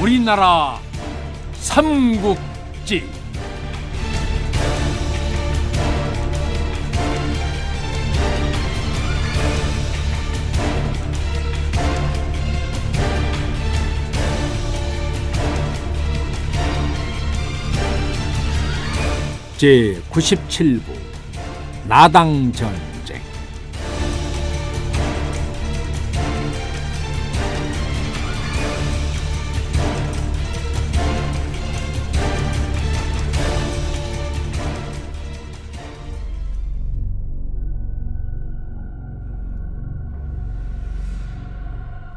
우리나라 삼국지. 제97부 나당전쟁.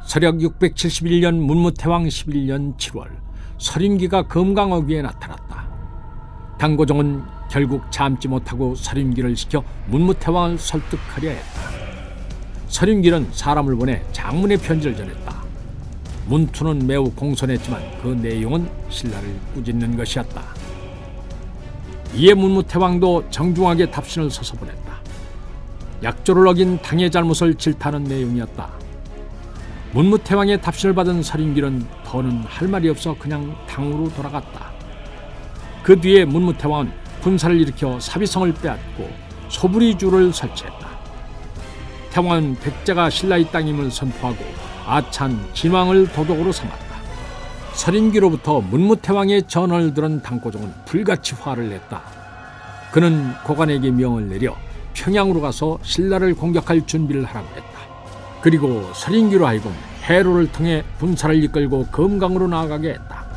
서력 671년 문무태왕 11년 7월 서림기가 검강어귀에 나타났다. 당고종은 결국 참지 못하고 서림기를 시켜 문무태왕을 설득하려 했다. 서림기는 사람을 보내 장문의 편지를 전했다. 문투는 매우 공손했지만 그 내용은 신라를 꾸짖는 것이었다. 이에 문무태왕도 정중하게 답신을 써서 보냈다. 약조를 어긴 당의 잘못을 질타하는 내용이었다. 문무태왕의 답신을 받은 서림기는 더는 할 말이 없어 그냥 당으로 돌아갔다. 그 뒤에 문무태왕은 군사를 일으켜 사비성을 빼앗고 소부리주를 설치했다. 태왕은 백제가 신라의 땅임을 선포하고 아찬, 진왕을 도독으로 삼았다. 서림기로부터 문무태왕의 전언을 들은 당고종은 불같이 화를 냈다. 그는 고관에게 명을 내려 평양으로 가서 신라를 공격할 준비를 하라고 했다. 그리고 서림기로 하여금 해로를 통해 군사를 이끌고 검강으로 나아가게 했다.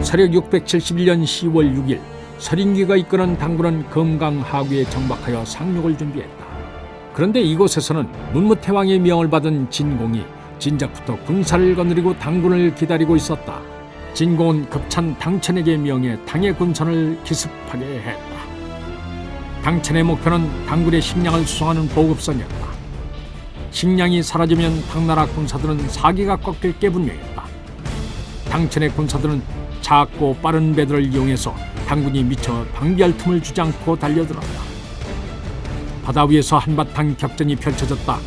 서력 671년 10월 6일 서림기가 이끄는 당군은 검강 하구에 정박하여 상륙을 준비했다. 그런데 이곳에서는 문무태왕의 명을 받은 진공이 진작부터 군사를 거느리고 당군을 기다리고 있었다. 진공은 급찬 당천에게 명해 당의 군선을 기습하게 했다. 당천의 목표는 당군의 식량을 수송하는 보급선이었다. 식량이 사라지면 당나라 군사들은 사기가 꺾일 게 분명했다. 당천의 군사들은 작고 빠른 배들을 이용해서 당군이 미처 방비할 틈을 주지 않고 달려들었다. 바다 위에서 한바탕 격전이 펼쳐졌다.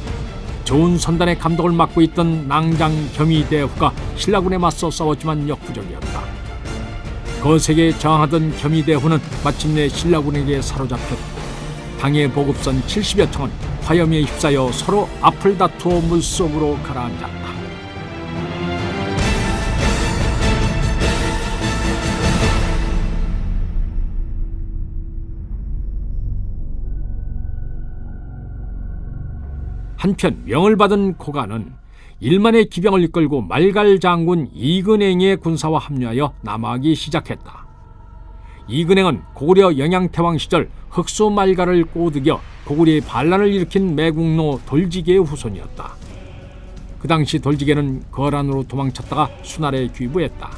좋은 선단의 감독을 맡고 있던 낭장 겸의대후가 신라군에 맞서 싸웠지만 역부족이었다. 거세게 저항하던 겸의대후는 마침내 신라군에게 사로잡혔고 당의 보급선 70여 척은 화염에 휩싸여 서로 앞을 다투어 물속으로 가라앉았다. 한편 명을 받은 고관은 1만의 기병을 이끌고 말갈 장군 이근행의 군사와 합류하여 남하하기 시작했다. 이근행은 고구려 영양태왕 시절 흑수 말갈을 꼬드겨 고구려의 반란을 일으킨 매국노 돌지계의 후손이었다. 그 당시 돌지계는 거란으로 도망쳤다가 수날에 귀부했다.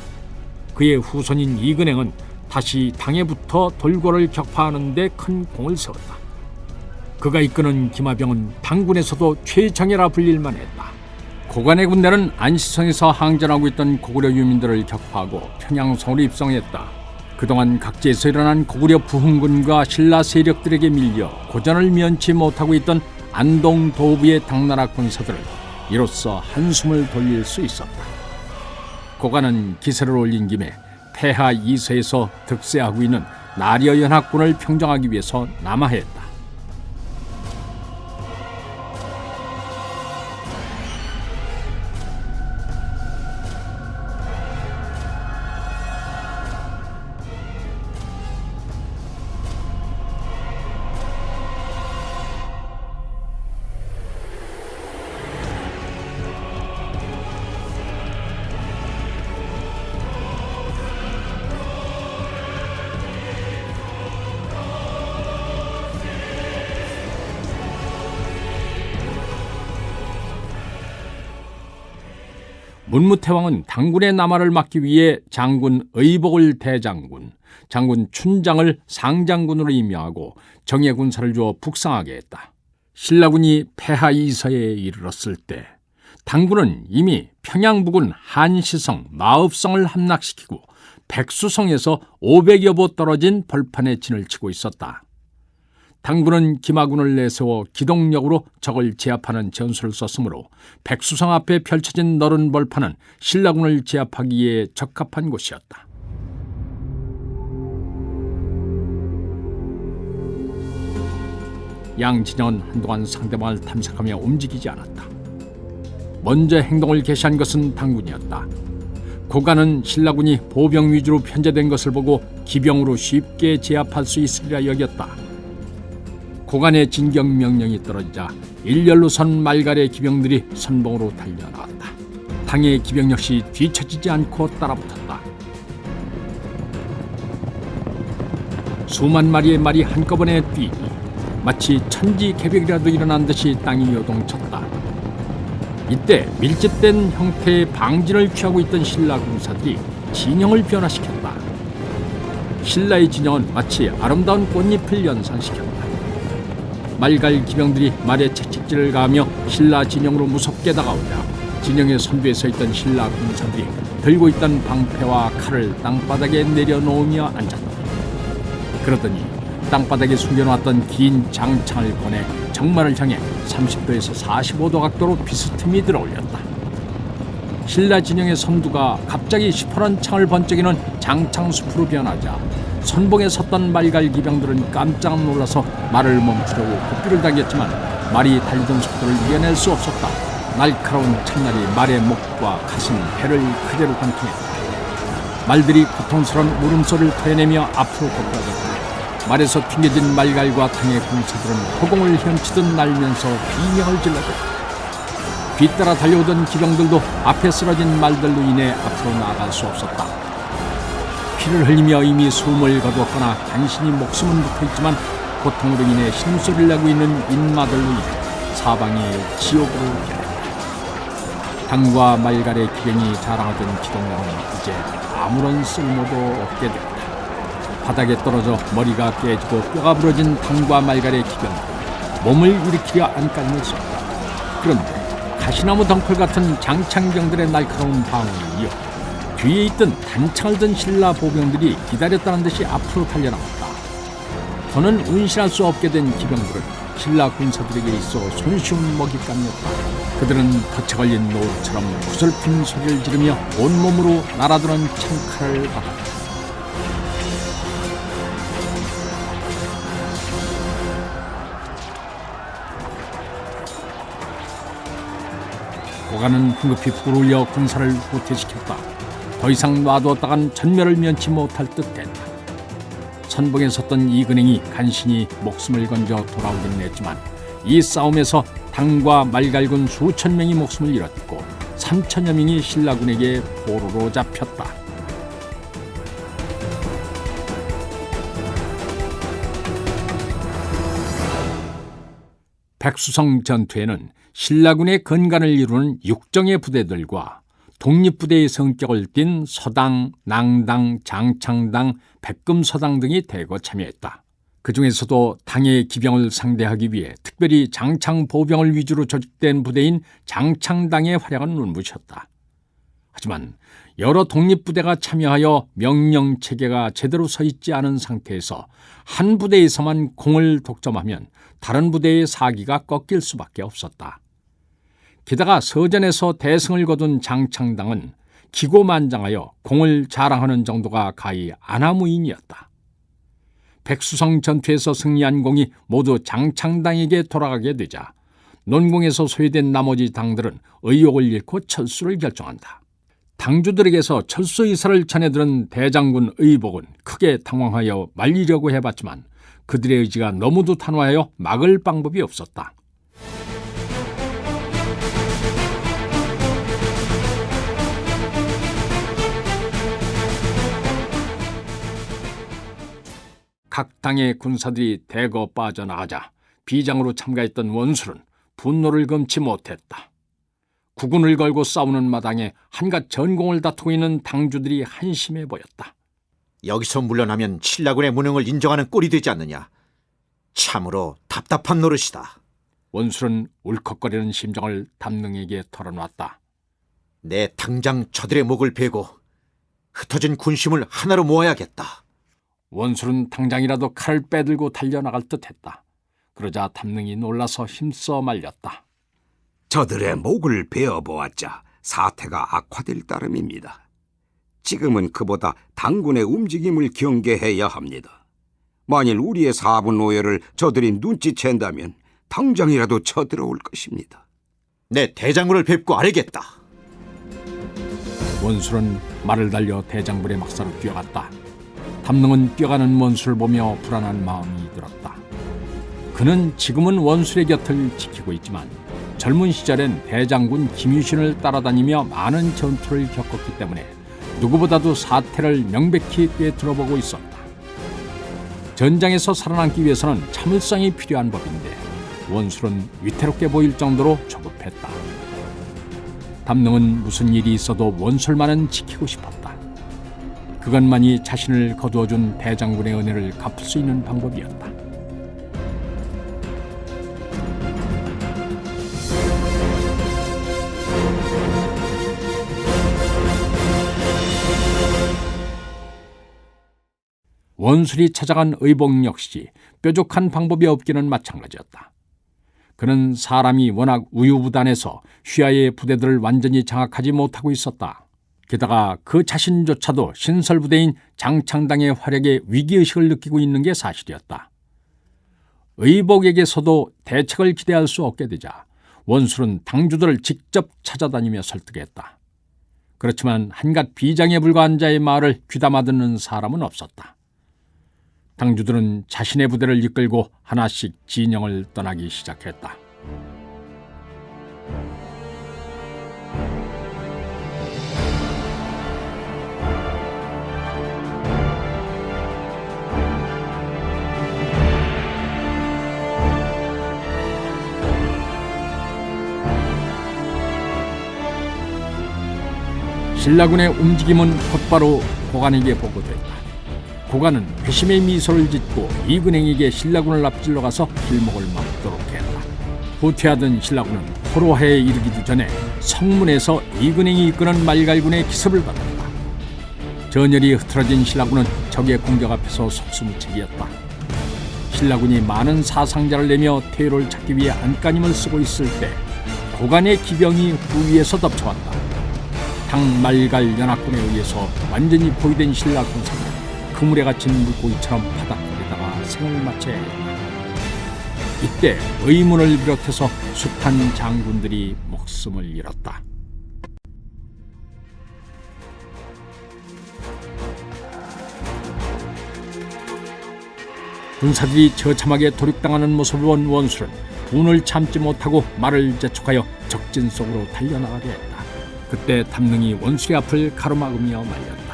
그의 후손인 이근행은 다시 당에 붙어 돌고를 격파하는 데 큰 공을 세웠다. 그가 이끄는 기마병은 당군에서도 최정예라 불릴만 했다. 고관의 군대는 안시성에서 항전하고 있던 고구려 유민들을 격파하고 평양성으로 입성했다. 그동안 각지에서 일어난 고구려 부흥군과 신라 세력들에게 밀려 고전을 면치 못하고 있던 안동 도부의 당나라 군사들은 이로써 한숨을 돌릴 수 있었다. 고관은 기세를 올린 김에 폐하 이서에서 득세하고 있는 나리어 연합군을 평정하기 위해서 남하했다. 문무태왕은 당군의 남하를 막기 위해 장군 의복을 대장군, 장군 춘장을 상장군으로 임명하고 정예 군사를 주어 북상하게 했다. 신라군이 폐하 이서에 이르렀을 때 당군은 이미 평양부근 한시성, 마읍성을 함락시키고 백수성에서 500여 보 떨어진 벌판에 진을 치고 있었다. 당군은 김하군을 내세워 기동력으로 적을 제압하는 전술을 썼으므로 백수성 앞에 펼쳐진 넓은 벌판은 신라군을 제압하기에 적합한 곳이었다. 양 진영은 한동안 상대방을 탐색하며 움직이지 않았다. 먼저 행동을 개시한 것은 당군이었다. 고간은 신라군이 보병 위주로 편제된 것을 보고 기병으로 쉽게 제압할 수 있으리라 여겼다. 고간의 진격 명령이 떨어지자 일렬로 선 말갈의 기병들이 선봉으로 달려나왔다. 당의 기병 역시 뒤처지지 않고 따라붙었다. 수만 마리의 말이 한꺼번에 뛰니 마치 천지개벽이라도 일어난 듯이 땅이 요동쳤다. 이때 밀집된 형태의 방진을 취하고 있던 신라 군사들이 진영을 변화시켰다. 신라의 진영은 마치 아름다운 꽃잎을 연상시켰다. 말갈 기병들이 말에 채찍질을 가하며 신라 진영으로 무섭게 다가오자 진영의 선두에 서 있던 신라 군사들이 들고 있던 방패와 칼을 땅바닥에 내려놓으며 앉았다. 그러더니 땅바닥에 숨겨놓았던 긴 장창을 꺼내 정말을 향해 30도에서 45도 각도로 비스듬히 들어올렸다. 신라 진영의 선두가 갑자기 시퍼런 창을 번쩍이는 장창숲으로 변하자 선봉에 섰던 말갈 기병들은 깜짝 놀라서 말을 멈추려고 고삐를 당겼지만 말이 달리던 속도를 이겨낼 수 없었다. 날카로운 창날이 말의 목과 가슴, 배를 그대로 관통했다. 말들이 고통스러운 울음소리를 토해내며 앞으로 걷어졌다. 말에서 튕겨진 말갈과 당의 군사들은 허공을 헤엄치듯 날면서 비명을 질렀다. 뒤따라 달려오던 기병들도 앞에 쓰러진 말들로 인해 앞으로 나아갈 수 없었다. 피를 흘리며 이미 숨을 거두었거나 간신히 목숨은 붙어있지만 고통으로 인해 신음소리를 내고 있는 인마들로 인해 사방이 지옥으로 변했다. 당과 말갈의 기병이 자랑하던 기동력은 이제 아무런 쓸모도 없게 되었다. 바닥에 떨어져 머리가 깨지고 뼈가 부러진 당과 말갈의 기병들은 몸을 일으키려 안간힘을 썼다. 그런데 가시나무 덩굴 같은 장창병들의 날카로운 방어에 이어 뒤에 있던 단창을 든 신라 보병들이 기다렸다는 듯이 앞으로 달려나왔다. 더는 운신할 수 없게 된 기병들은 신라 군사들에게 있어 손쉬운 먹잇감이었다. 그들은 덫에 걸린 노루처럼 구슬픈 소리를 지르며 온몸으로 날아드는 창칼을 받았다. 고간은 흥급히 불을 올려 군사를 후퇴시켰다. 더 이상 놔두었다간 전멸을 면치 못할 듯 됐다. 선봉에 섰던 이근행이 간신히 목숨을 건져 돌아오긴 했지만 이 싸움에서 당과 말갈군 수천 명이 목숨을 잃었고 3천여 명이 신라군에게 포로로 잡혔다. 백수성 전투에는 신라군의 건간을 이루는 육정의 부대들과 독립부대의 성격을 띤 서당, 낭당, 장창당, 백금서당 등이 대거 참여했다. 그 중에서도 당의 기병을 상대하기 위해 특별히 장창보병을 위주로 조직된 부대인 장창당의 활약은 눈부셨다. 하지만 여러 독립부대가 참여하여 명령체계가 제대로 서 있지 않은 상태에서 한 부대에서만 공을 독점하면 다른 부대의 사기가 꺾일 수밖에 없었다. 게다가 서전에서 대승을 거둔 장창당은 기고만장하여 공을 자랑하는 정도가 가히 아나무인이었다. 백수성 전투에서 승리한 공이 모두 장창당에게 돌아가게 되자 논공에서 소외된 나머지 당들은 의욕을 잃고 철수를 결정한다. 당주들에게서 철수 의사를 전해들은 대장군 의복은 크게 당황하여 말리려고 해봤지만 그들의 의지가 너무도 단호하여 막을 방법이 없었다. 각 당의 군사들이 대거 빠져나가자 비장으로 참가했던 원술은 분노를 금치 못했다. 구군을 걸고 싸우는 마당에 한갓 전공을 다투고 있는 당주들이 한심해 보였다. 여기서 물러나면 신라군의 무능을 인정하는 꼴이 되지 않느냐. 참으로 답답한 노릇이다. 원술은 울컥거리는 심정을 담능에게 털어놨다. 내 당장 저들의 목을 베고 흩어진 군심을 하나로 모아야겠다. 원술은 당장이라도 칼을 빼들고 달려나갈 듯했다. 그러자 담능이 놀라서 힘써 말렸다. 저들의 목을 베어보았자 사태가 악화될 따름입니다. 지금은 그보다 당군의 움직임을 경계해야 합니다. 만일 우리의 사분 오열을 저들이 눈치챈다면 당장이라도 쳐들어올 것입니다. 내 대장군을 뵙고 알겠다. 원술은 말을 달려 대장군의 막사로 뛰어갔다. 담능은 뛰어가는 원술을 보며 불안한 마음이 들었다. 그는 지금은 원술의 곁을 지키고 있지만 젊은 시절엔 대장군 김유신을 따라다니며 많은 전투를 겪었기 때문에 누구보다도 사태를 명백히 꿰뚫어보고 있었다. 전장에서 살아남기 위해서는 참을성이 필요한 법인데 원술은 위태롭게 보일 정도로 조급했다. 담능은 무슨 일이 있어도 원술만은 지키고 싶었다. 그것만이 자신을 거두어준 대장군의 은혜를 갚을 수 있는 방법이었다. 원술이 찾아간 의복 역시 뾰족한 방법이 없기는 마찬가지였다. 그는 사람이 워낙 우유부단해서 휘하의 부대들을 완전히 장악하지 못하고 있었다. 게다가 그 자신조차도 신설부대인 장창당의 활약에 위기의식을 느끼고 있는 게 사실이었다. 의복에게서도 대책을 기대할 수 없게 되자 원술은 당주들을 직접 찾아다니며 설득했다. 그렇지만 한갓 비장에 불과한 자의 말을 귀담아 듣는 사람은 없었다. 당주들은 자신의 부대를 이끌고 하나씩 진영을 떠나기 시작했다. 신라군의 움직임은 곧바로 고관에게 보고됐다. 고관은 회심의 미소를 짓고 이근행에게 신라군을 앞질러 가서 길목을 막도록 했다. 후퇴하던 신라군은 포로하에 이르기도 전에 성문에서 이근행이 이끄는 말갈군의 기습을 받았다. 전열이 흐트러진 신라군은 적의 공격 앞에서 속수무책이었다. 신라군이 많은 사상자를 내며 퇴로를 찾기 위해 안간힘을 쓰고 있을 때 고관의 기병이 후위에서 덮쳐왔다. 당말갈 연합군에 의해서 완전히 포위된 신라 군사는 그물에 갇힌 물고기처럼 바닥거리다가 생을 마쳐야 했다. 이때 의문을 비롯해서 숱한 장군들이 목숨을 잃었다. 군사들이 처참하게 도륙당하는 모습을 본 원술은 분을 참지 못하고 말을 재촉하여 적진 속으로 달려나가려 했다. 그때 담능이 원술의 앞을 가로막으며 말렸다.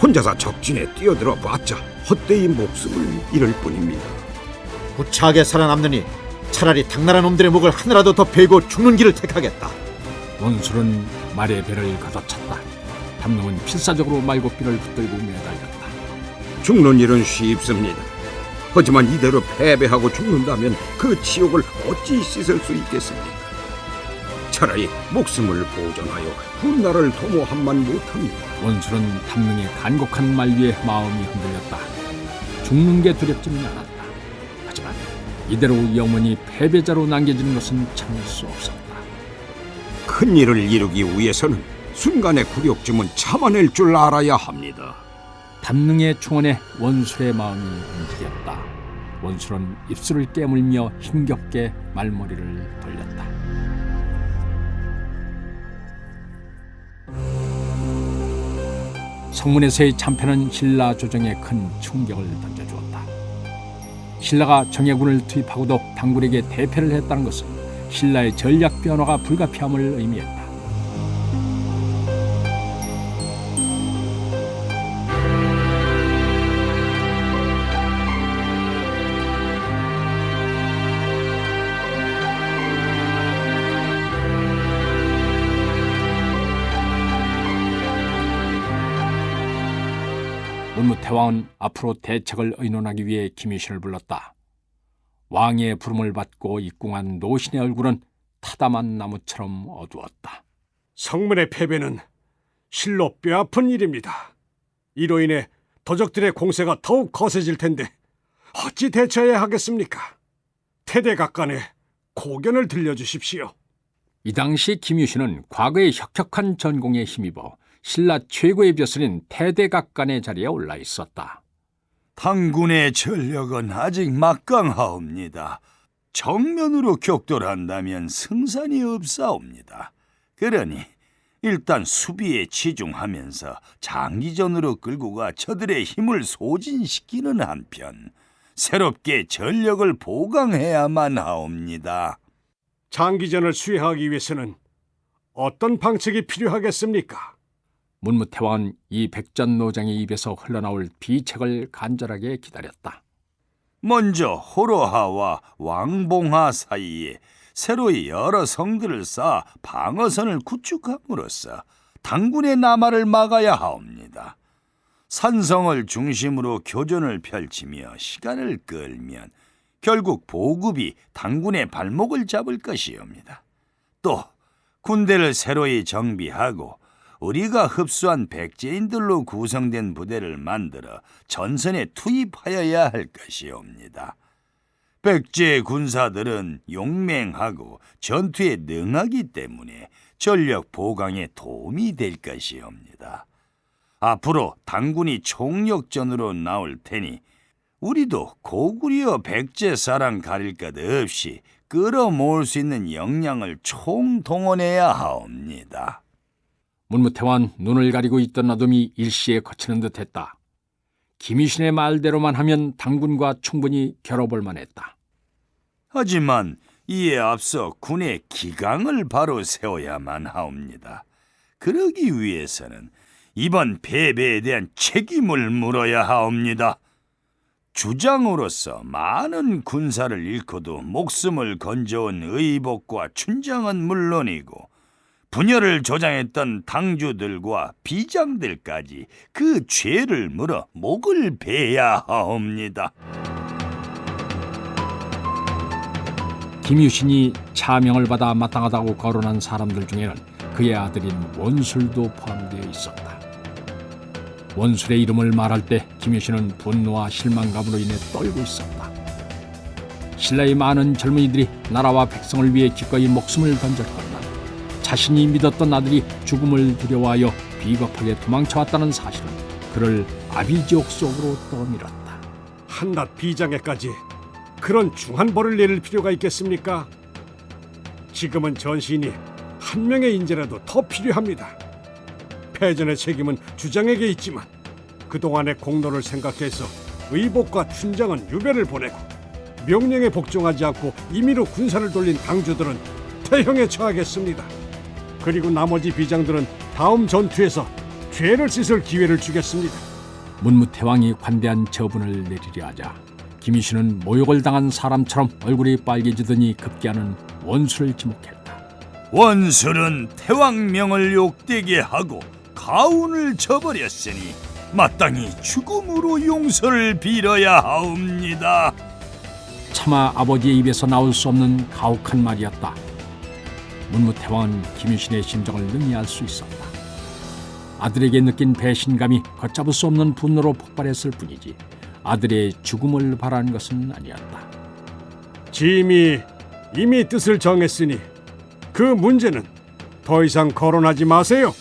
혼자서 적진에 뛰어들어 봤자 헛되이 목숨을 잃을 뿐입니다. 구차하게 살아남느니 차라리 당나라 놈들의 목을 하나라도 더 베고 죽는 길을 택하겠다. 원술은 말의 배를 걷어찼다. 담능은 필사적으로 말고삐를 붙들고 매달렸다. 죽는 일은 쉽습니다. 하지만 이대로 패배하고 죽는다면 그 치욕을 어찌 씻을 수 있겠습니까? 차라리 목숨을 보존하여 훗날을 도모함만 못합니다. 원술은 담능의 간곡한 말 위에 마음이 흔들렸다. 죽는 게 두렵지는 않았다. 하지만 이대로 영원히 패배자로 남겨지는 것은 참을 수 없었다. 큰 일을 이루기 위해서는 순간의 굴욕쯤은 참아낼 줄 알아야 합니다. 담능의 충언에 원술의 마음이 움직였다. 원술은 입술을 깨물며 힘겹게 말머리를 돌렸다. 성문에서의 참패는 신라 조정에 큰 충격을 던져주었다. 신라가 정예군을 투입하고도 당군에게 대패를 했다는 것은 신라의 전략 변화가 불가피함을 의미했다. 문무태왕은 앞으로 대책을 의논하기 위해 김유신을 불렀다. 왕의 부름을 받고 입궁한 노신의 얼굴은 타담한 나무처럼 어두웠다. 성문의 패배는 실로 뼈아픈 일입니다. 이로 인해 도적들의 공세가 더욱 거세질 텐데 어찌 대처해야 하겠습니까? 태대각간에 고견을 들려주십시오. 이 당시 김유신은 과거의 혁혁한 전공에 힘입어 신라 최고의 벼슬인 태대각간의 자리에 올라 있었다. 당군의 전력은 아직 막강하옵니다. 정면으로 격돌한다면 승산이 없사옵니다. 그러니 일단 수비에 치중하면서 장기전으로 끌고 가 저들의 힘을 소진시키는 한편 새롭게 전력을 보강해야만 하옵니다. 장기전을 수행하기 위해서는 어떤 방책이 필요하겠습니까? 문무태왕은 이 백전노장의 입에서 흘러나올 비책을 간절하게 기다렸다. 먼저 호로하와 왕봉하 사이에 새로이 여러 성들을 쌓아 방어선을 구축함으로써 당군의 남하를 막아야 하옵니다. 산성을 중심으로 교전을 펼치며 시간을 끌면 결국 보급이 당군의 발목을 잡을 것이옵니다. 또 군대를 새로이 정비하고 우리가 흡수한 백제인들로 구성된 부대를 만들어 전선에 투입하여야 할 것이옵니다. 백제 군사들은 용맹하고 전투에 능하기 때문에 전력 보강에 도움이 될 것이옵니다. 앞으로 당군이 총력전으로 나올 테니 우리도 고구려 백제 사랑 가릴 것 없이 끌어모을 수 있는 역량을 총동원해야 하옵니다. 문무태왕은 눈을 가리고 있던 어둠이 일시에 거치는 듯했다. 김유신의 말대로만 하면 당군과 충분히 겨뤄볼 만했다. 하지만 이에 앞서 군의 기강을 바로 세워야만 하옵니다. 그러기 위해서는 이번 패배에 대한 책임을 물어야 하옵니다. 주장으로서 많은 군사를 잃고도 목숨을 건져온 의복과 춘장은 물론이고 분열을 조장했던 당주들과 비장들까지 그 죄를 물어 목을 베야 하옵니다. 김유신이 차명을 받아 마땅하다고 거론한 사람들 중에는 그의 아들인 원술도 포함되어 있었다. 원술의 이름을 말할 때 김유신은 분노와 실망감으로 인해 떨고 있었다. 신라의 많은 젊은이들이 나라와 백성을 위해 기꺼이 목숨을 던졌건만 자신이 믿었던 아들이 죽음을 두려워하여 비겁하게 도망쳐왔다는 사실은 그를 아비지옥 속으로 떠밀었다. 한낱 비장에까지 그런 중한 벌을 내릴 필요가 있겠습니까? 지금은 전신이 한 명의 인재라도 더 필요합니다. 패전의 책임은 주장에게 있지만 그동안의 공로를 생각해서 의복과 춘장은 유배를 보내고 명령에 복종하지 않고 임의로 군사를 돌린 당주들은 태형에 처하겠습니다. 그리고 나머지 비장들은 다음 전투에서 죄를 씻을 기회를 주겠습니다. 문무태왕이 관대한 처분을 내리려 하자 김유신은 모욕을 당한 사람처럼 얼굴이 빨개지더니 급기야는 원수를 지목했다. 원술은 태왕명을 욕되게 하고 가운을 저버렸으니 마땅히 죽음으로 용서를 빌어야 하옵니다. 차마 아버지의 입에서 나올 수 없는 가혹한 말이었다. 문무태왕은 김유신의 심정을 능히 알 수 있었다. 아들에게 느낀 배신감이 걷잡을 수 없는 분노로 폭발했을 뿐이지 아들의 죽음을 바라는 것은 아니었다. 짐이 이미 뜻을 정했으니 그 문제는 더 이상 거론하지 마세요.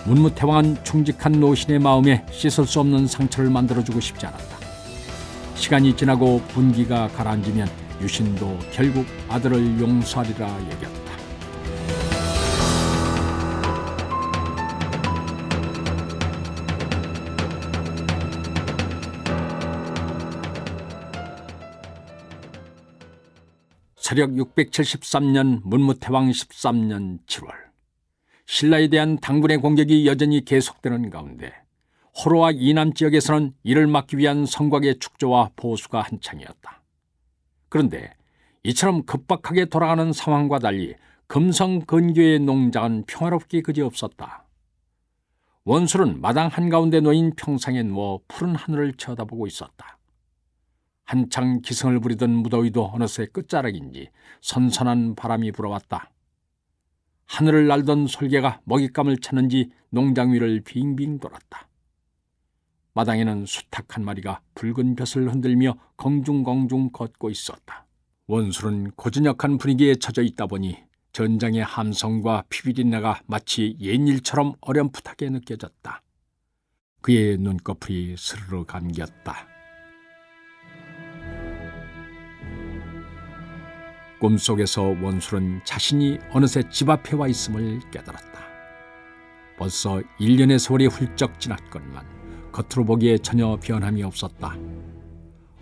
문무태왕은 충직한 노신의 마음에 씻을 수 없는 상처를 만들어주고 싶지 않았다. 시간이 지나고 분기가 가라앉으면 유신도 결국 아들을 용서하리라 여겼다. 서력 673년 문무태왕 13년 7월 신라에 대한 당군의 공격이 여전히 계속되는 가운데 호로와 이남 지역에서는 이를 막기 위한 성곽의 축조와 보수가 한창이었다. 그런데 이처럼 급박하게 돌아가는 상황과 달리 금성 근교의 농장은 평화롭기 그지없었다. 원술은 마당 한가운데 놓인 평상에 누워 푸른 하늘을 쳐다보고 있었다. 한창 기승을 부리던 무더위도 어느새 끝자락인지 선선한 바람이 불어왔다. 하늘을 날던 솔개가 먹잇감을 찾는지 농장 위를 빙빙 돌았다. 마당에는 수탉 한 마리가 붉은 벼슬 흔들며 공중공중 걷고 있었다. 원술은 고즈넉한 분위기에 처져 있다 보니 전장의 함성과 피비린내가 마치 옛일처럼 어렴풋하게 느껴졌다. 그의 눈꺼풀이 스르르 감겼다. 꿈속에서 원술은 자신이 어느새 집 앞에 와 있음을 깨달았다. 벌써 1년의 세월이 훌쩍 지났건만 겉으로 보기에 전혀 변함이 없었다.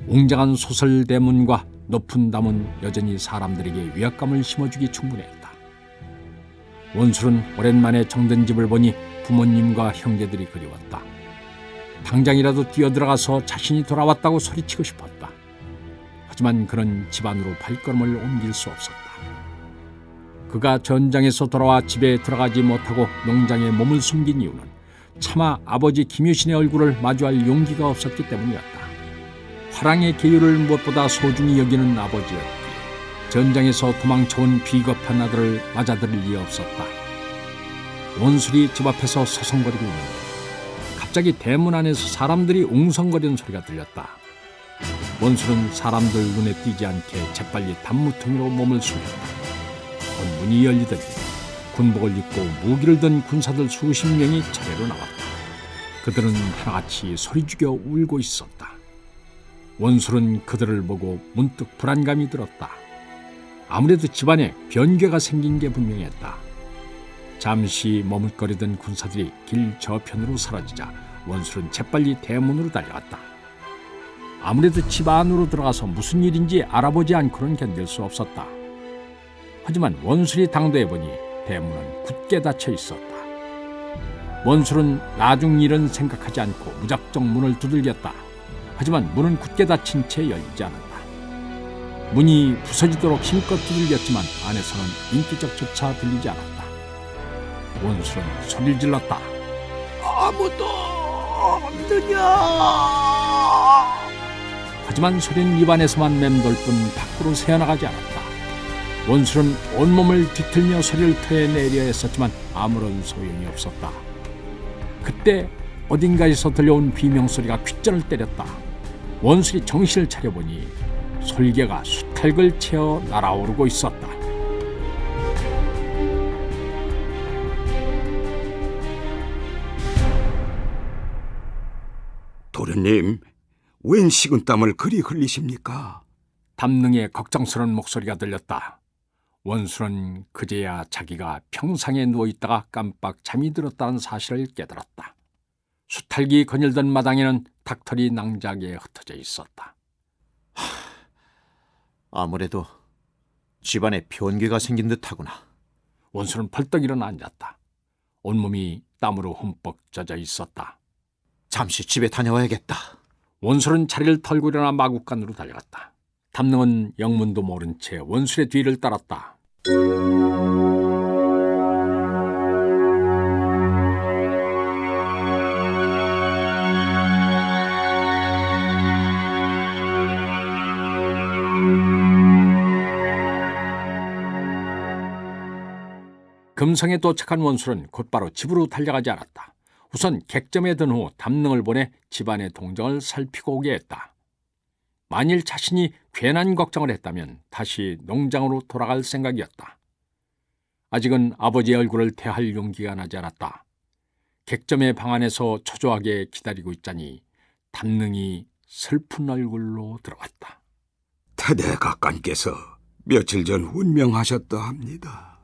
웅장한 소설 대문과 높은 담은 여전히 사람들에게 위압감을 심어주기 충분했다. 원술은 오랜만에 정든 집을 보니 부모님과 형제들이 그리웠다. 당장이라도 뛰어들어가서 자신이 돌아왔다고 소리치고 싶었다. 하지만 그는 집 안으로 발걸음을 옮길 수 없었다. 그가 전장에서 돌아와 집에 들어가지 못하고 농장에 몸을 숨긴 이유는 차마 아버지 김유신의 얼굴을 마주할 용기가 없었기 때문이었다. 화랑의 계율을 무엇보다 소중히 여기는 아버지였기에 전장에서 도망쳐온 비겁한 아들을 맞아들일 리 없었다. 원술이 집 앞에서 서성거리고 있는데 갑자기 대문 안에서 사람들이 웅성거리는 소리가 들렸다. 원술은 사람들 눈에 띄지 않게 재빨리 단무통으로 몸을 숨겼다. 곧 문이 열리더니 군복을 입고 무기를 든 군사들 수십 명이 차례로 나왔다. 그들은 하나같이 소리죽여 울고 있었다. 원술은 그들을 보고 문득 불안감이 들었다. 아무래도 집안에 변괴가 생긴 게 분명했다. 잠시 머뭇거리던 군사들이 길 저편으로 사라지자 원술은 재빨리 대문으로 달려갔다. 아무래도 집 안으로 들어가서 무슨 일인지 알아보지 않고는 견딜 수 없었다. 하지만 원술이 당도해보니 대문은 굳게 닫혀 있었다. 원술은 나중 일은 생각하지 않고 무작정 문을 두들겼다. 하지만 문은 굳게 닫힌 채 열리지 않았다. 문이 부서지도록 힘껏 두들겼지만 안에서는 인기척조차 들리지 않았다. 원술은 소리를 질렀다. 아무도 없느냐? 하지만 소리는 입안에서만 맴돌 뿐 밖으로 새어나가지 않았다. 원술은 온몸을 뒤틀며 소리를 토해내려 했었지만 아무런 소용이 없었다. 그때 어딘가에서 들려온 비명소리가 귓전을 때렸다. 원술이 정신을 차려보니 솔개가 수탉을 채워 날아오르고 있었다. 도련님, 웬 식은땀을 그리 흘리십니까? 담능의 걱정스러운 목소리가 들렸다. 원술은 그제야 자기가 평상에 누워있다가 깜빡 잠이 들었다는 사실을 깨달았다. 수탉이 거닐던 마당에는 닭털이 낭자하게 흩어져 있었다. 아무래도 집안에 변괴가 생긴 듯하구나. 원술은 벌떡 일어나 앉았다. 온몸이 땀으로 흠뻑 젖어 있었다. 잠시 집에 다녀와야겠다. 원술은 자리를 털고 일어나 마구간으로 달려갔다. 담능은 영문도 모른 채 원술의 뒤를 따랐다. 금성에 도착한 원술은 곧바로 집으로 달려가지 않았다. 우선 객점에 든 후 담능을 보내 집안의 동정을 살피고 오게 했다. 만일 자신이 괜한 걱정을 했다면 다시 농장으로 돌아갈 생각이었다. 아직은 아버지의 얼굴을 대할 용기가 나지 않았다. 객점의 방 안에서 초조하게 기다리고 있자니 담능이 슬픈 얼굴로 들어왔다. 태대각관께서 며칠 전 운명하셨다 합니다.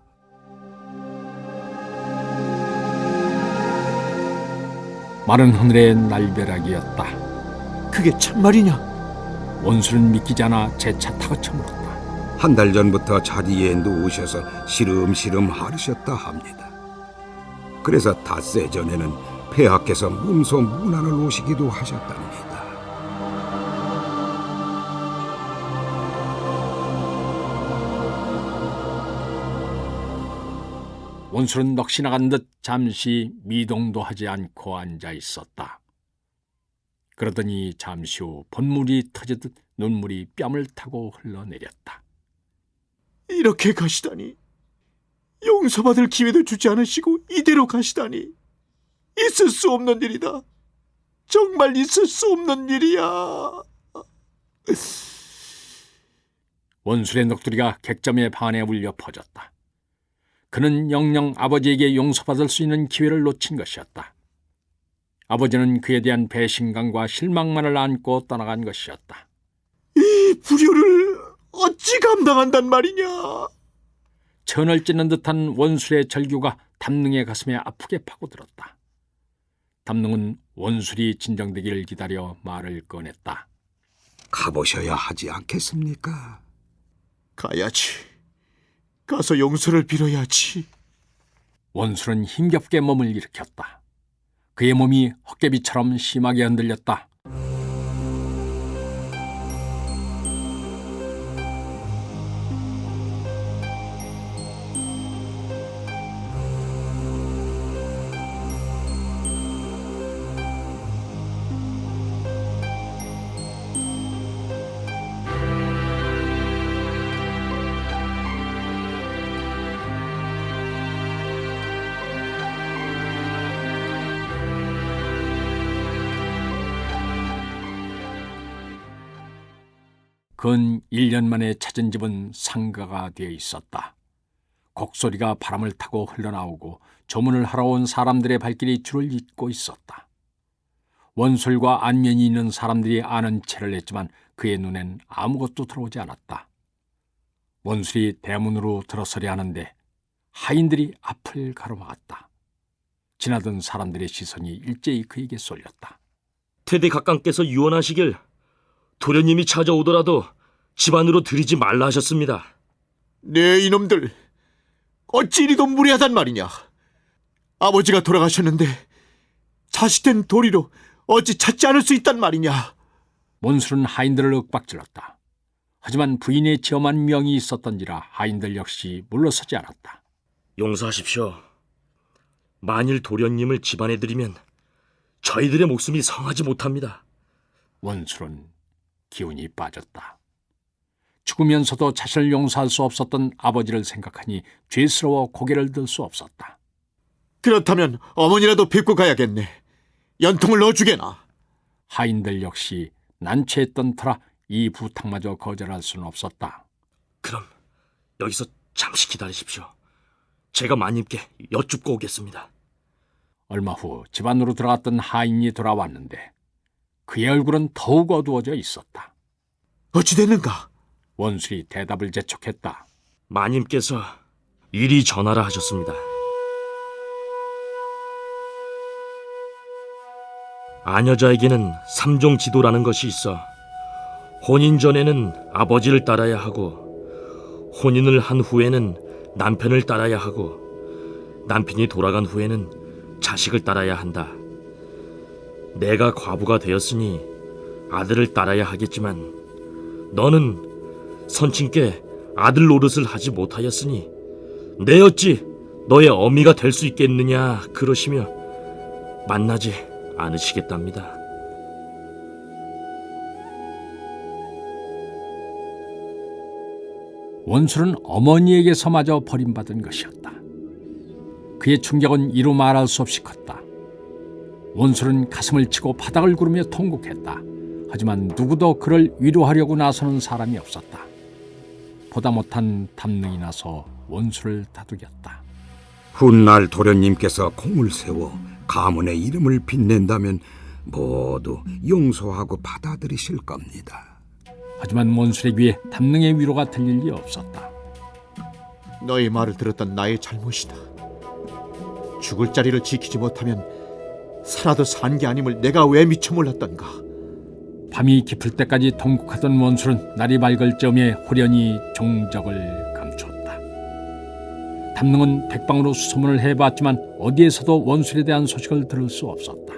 마른 하늘의 날벼락이었다. 그게 참말이냐? 원술은 믿기지 않아 재차 타거쳐 물었다. 한 달 전부터 자리에 누우셔서 시름시름 하르셨다 합니다. 그래서 닷새 전에는 폐하께서 문소 문안을 오시기도 하셨답니다. 원술은 넋이 나간 듯 잠시 미동도 하지 않고 앉아 있었다. 그러더니 잠시 후 본물이 터지듯 눈물이 뺨을 타고 흘러내렸다. 이렇게 가시다니. 용서받을 기회도 주지 않으시고 이대로 가시다니. 있을 수 없는 일이다. 정말 있을 수 없는 일이야. 원술의 넋두리가 객점의 반에 울려 퍼졌다. 그는 영영 아버지에게 용서받을 수 있는 기회를 놓친 것이었다. 아버지는 그에 대한 배신감과 실망만을 안고 떠나간 것이었다. 이 불효를 어찌 감당한단 말이냐. 천을 찢는 듯한 원술의 절규가 담능의 가슴에 아프게 파고들었다. 담능은 원술이 진정되기를 기다려 말을 꺼냈다. 가보셔야 하지 않겠습니까? 가야지. 가서 용서를 빌어야지. 원술은 힘겹게 몸을 일으켰다. 그의 몸이 헛개비처럼 심하게 흔들렸다. 근 1년 만에 찾은 집은 상가가 되어 있었다. 곡소리가 바람을 타고 흘러나오고 조문을 하러 온 사람들의 발길이 줄을 잇고 있었다. 원술과 안면이 있는 사람들이 아는 체를 했지만 그의 눈엔 아무것도 들어오지 않았다. 원술이 대문으로 들어서려 하는데 하인들이 앞을 가로막았다. 지나던 사람들의 시선이 일제히 그에게 쏠렸다. 태대각강께서 유언하시길 도련님이 찾아오더라도 집 안으로 들이지 말라 하셨습니다. 네 이놈들, 어찌 이리도 무례하단 말이냐. 아버지가 돌아가셨는데 자식된 도리로 어찌 찾지 않을 수 있단 말이냐. 원술은 하인들을 윽박질렀다. 하지만 부인의 지엄한 명이 있었던지라 하인들 역시 물러서지 않았다. 용서하십시오. 만일 도련님을 집안에 들이면 저희들의 목숨이 성하지 못합니다. 원술은 기운이 빠졌다. 죽으면서도 자신을 용서할 수 없었던 아버지를 생각하니 죄스러워 고개를 들 수 없었다. 그렇다면 어머니라도 뵙고 가야겠네. 연통을 넣어주게나. 하인들 역시 난처했던 터라 이 부탁마저 거절할 수는 없었다. 그럼 여기서 잠시 기다리십시오. 제가 마님께 여쭙고 오겠습니다. 얼마 후 집 안으로 들어갔던 하인이 돌아왔는데 그의 얼굴은 더욱 어두워져 있었다. 어찌 됐는가? 원술이 대답을 재촉했다. 마님께서 이리 전하라 하셨습니다. 아녀자에게는 삼종 지도라는 것이 있어 혼인 전에는 아버지를 따라야 하고 혼인을 한 후에는 남편을 따라야 하고 남편이 돌아간 후에는 자식을 따라야 한다. 내가 과부가 되었으니 아들을 따라야 하겠지만 너는 선친께 아들 노릇을 하지 못하였으니 내 어찌 너의 어미가 될 수 있겠느냐 그러시며 만나지 않으시겠답니다. 원술은 어머니에게서마저 버림받은 것이었다. 그의 충격은 이루 말할 수 없이 컸다. 원술은 가슴을 치고 바닥을 구르며 통곡했다. 하지만 누구도 그를 위로하려고 나서는 사람이 없었다. 보다 못한 담능이 나서 원술을 다독였다. 훗날 도련님께서 공을 세워 가문의 이름을 빛낸다면 모두 용서하고 받아들이실 겁니다. 하지만 원술의 귀에 담능의 위로가 들릴 리 없었다. 너의 말을 들었던 나의 잘못이다. 죽을 자리를 지키지 못하면 살아도 산 게 아님을 내가 왜 미처 몰랐던가. 밤이 깊을 때까지 통곡하던 원술은 날이 밝을 즈음에 후련히 종적을 감추었다. 담능은 백방으로 수소문을 해봤지만 어디에서도 원술에 대한 소식을 들을 수 없었다.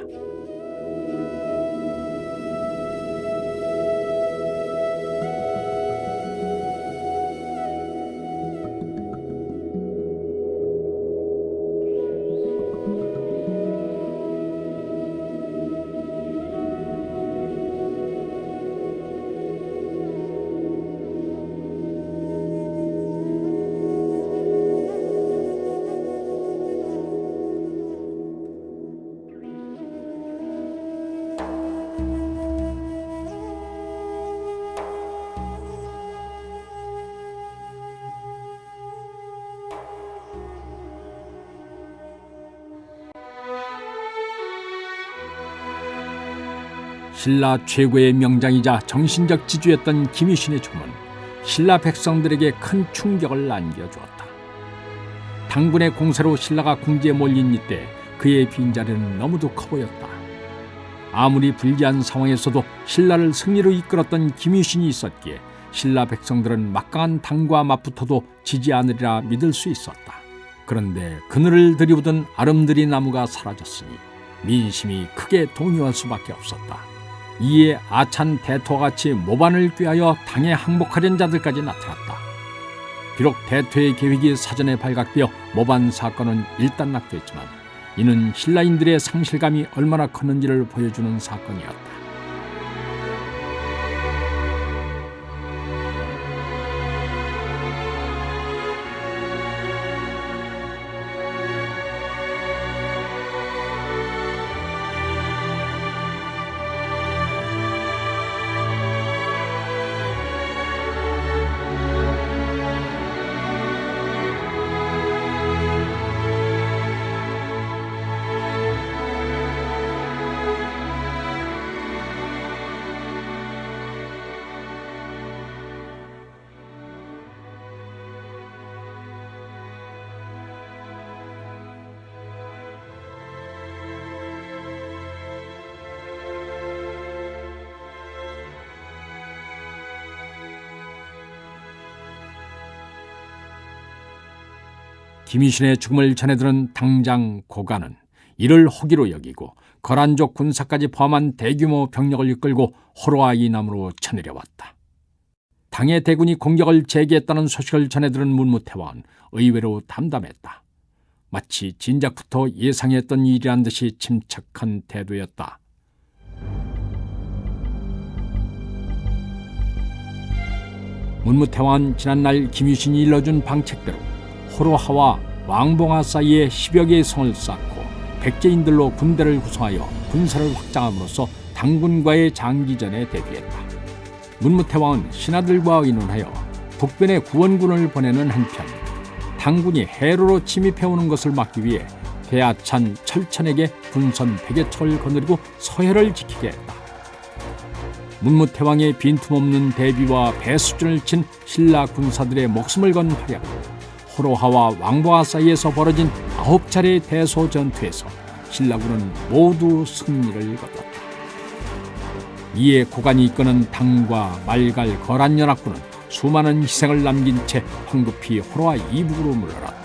신라 최고의 명장이자 정신적 지주였던 김유신의 죽음은 신라 백성들에게 큰 충격을 안겨주었다. 당군의 공세로 신라가 궁지에 몰린 이때 그의 빈자리는 너무도 커 보였다. 아무리 불리한 상황에서도 신라를 승리로 이끌었던 김유신이 있었기에 신라 백성들은 막강한 당과 맞붙어도 지지 않으리라 믿을 수 있었다. 그런데 그늘을 들이우던 아름드리 나무가 사라졌으니 민심이 크게 동요할 수밖에 없었다. 이에 아찬 대토와 같이 모반을 꾀하여 당에 항복하려는 자들까지 나타났다. 비록 대토의 계획이 사전에 발각되어 모반 사건은 일단락됐지만 이는 신라인들의 상실감이 얼마나 컸는지를 보여주는 사건이었다. 김유신의 죽음을 전해들은 당장 고간은 이를 호기로 여기고 거란족 군사까지 포함한 대규모 병력을 이끌고 호로아 이남으로 쳐내려왔다. 당의 대군이 공격을 재개했다는 소식을 전해들은 문무태왕은 의외로 담담했다. 마치 진작부터 예상했던 일이란 듯이 침착한 태도였다. 문무태왕은 지난날 김유신이 일러준 방책대로 호로하와 왕봉하 사이에 10여 개의 성을 쌓고 백제인들로 군대를 구성하여 군사를 확장함으로써 당군과의 장기전에 대비했다. 문무태왕은 신하들과 의논하여 북변에 구원군을 보내는 한편 당군이 해로로 침입해오는 것을 막기 위해 대하찬 철천에게 군선 100여 척을 거느리고 서해를 지키게 했다. 문무태왕의 빈틈없는 대비와 배수진을 친 신라 군사들의 목숨을 건 활약으로 호로하와 왕봉하 사이에서 벌어진 9차례의 대소 전투에서 신라군은 모두 승리를 거뒀다. 이에 고간이 이끄는 당과 말갈 거란연합군은 수많은 희생을 남긴 채 황급히 호로하 이북으로 물러났다.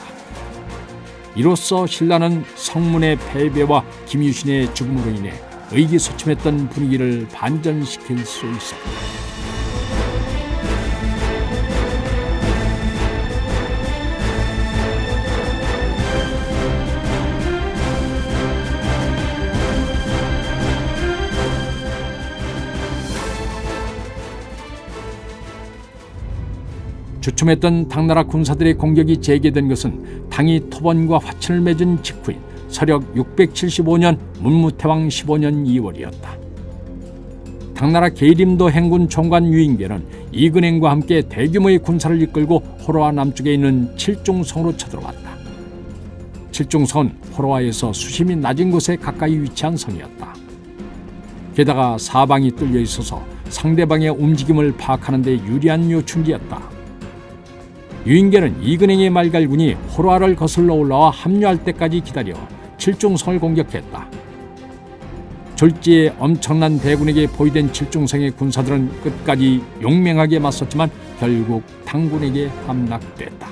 이로써 신라는 성문의 패배와 김유신의 죽음으로 인해 의기소침했던 분위기를 반전시킬 수 있었다. 주춤했던 당나라 군사들의 공격이 재개된 것은 당이 토번과 화친을 맺은 직후인 서력 675년 문무태왕 15년 2월이었다. 당나라 계림도 행군 총관 유인계는 이근행과 함께 대규모의 군사를 이끌고 호로아 남쪽에 있는 칠중성으로 쳐들어왔다. 칠중성은 호로아에서 수심이 낮은 곳에 가까이 위치한 성이었다. 게다가 사방이 뚫려 있어서 상대방의 움직임을 파악하는 데 유리한 요충지였다. 유인계는 이근행의 말갈군이 호로아를 거슬러 올라와 합류할 때까지 기다려 칠중성을 공격했다. 졸지에 엄청난 대군에게 포위된 칠중성의 군사들은 끝까지 용맹하게 맞섰지만 결국 당군에게 함락됐다.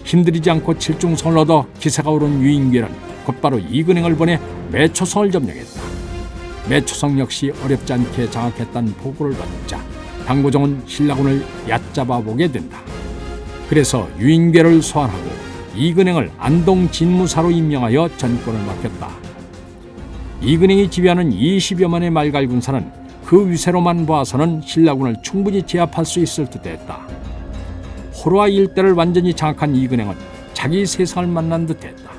힘들이지 않고 칠중성을 얻어 기세가 오른 유인계는 곧바로 이근행을 보내 매초성을 점령했다. 매초성 역시 어렵지 않게 장악했다는 보고를 받자 당고종은 신라군을 얕잡아 보게 된다. 그래서 유인계를 소환하고 이근행을 안동 진무사로 임명하여 전권을 맡겼다. 이근행이 지휘하는 20여만의 말갈 군사는 그 위세로만 봐서는 신라군을 충분히 제압할 수 있을 듯했다. 호로아 일대를 완전히 장악한 이근행은 자기 세상을 만난 듯했다.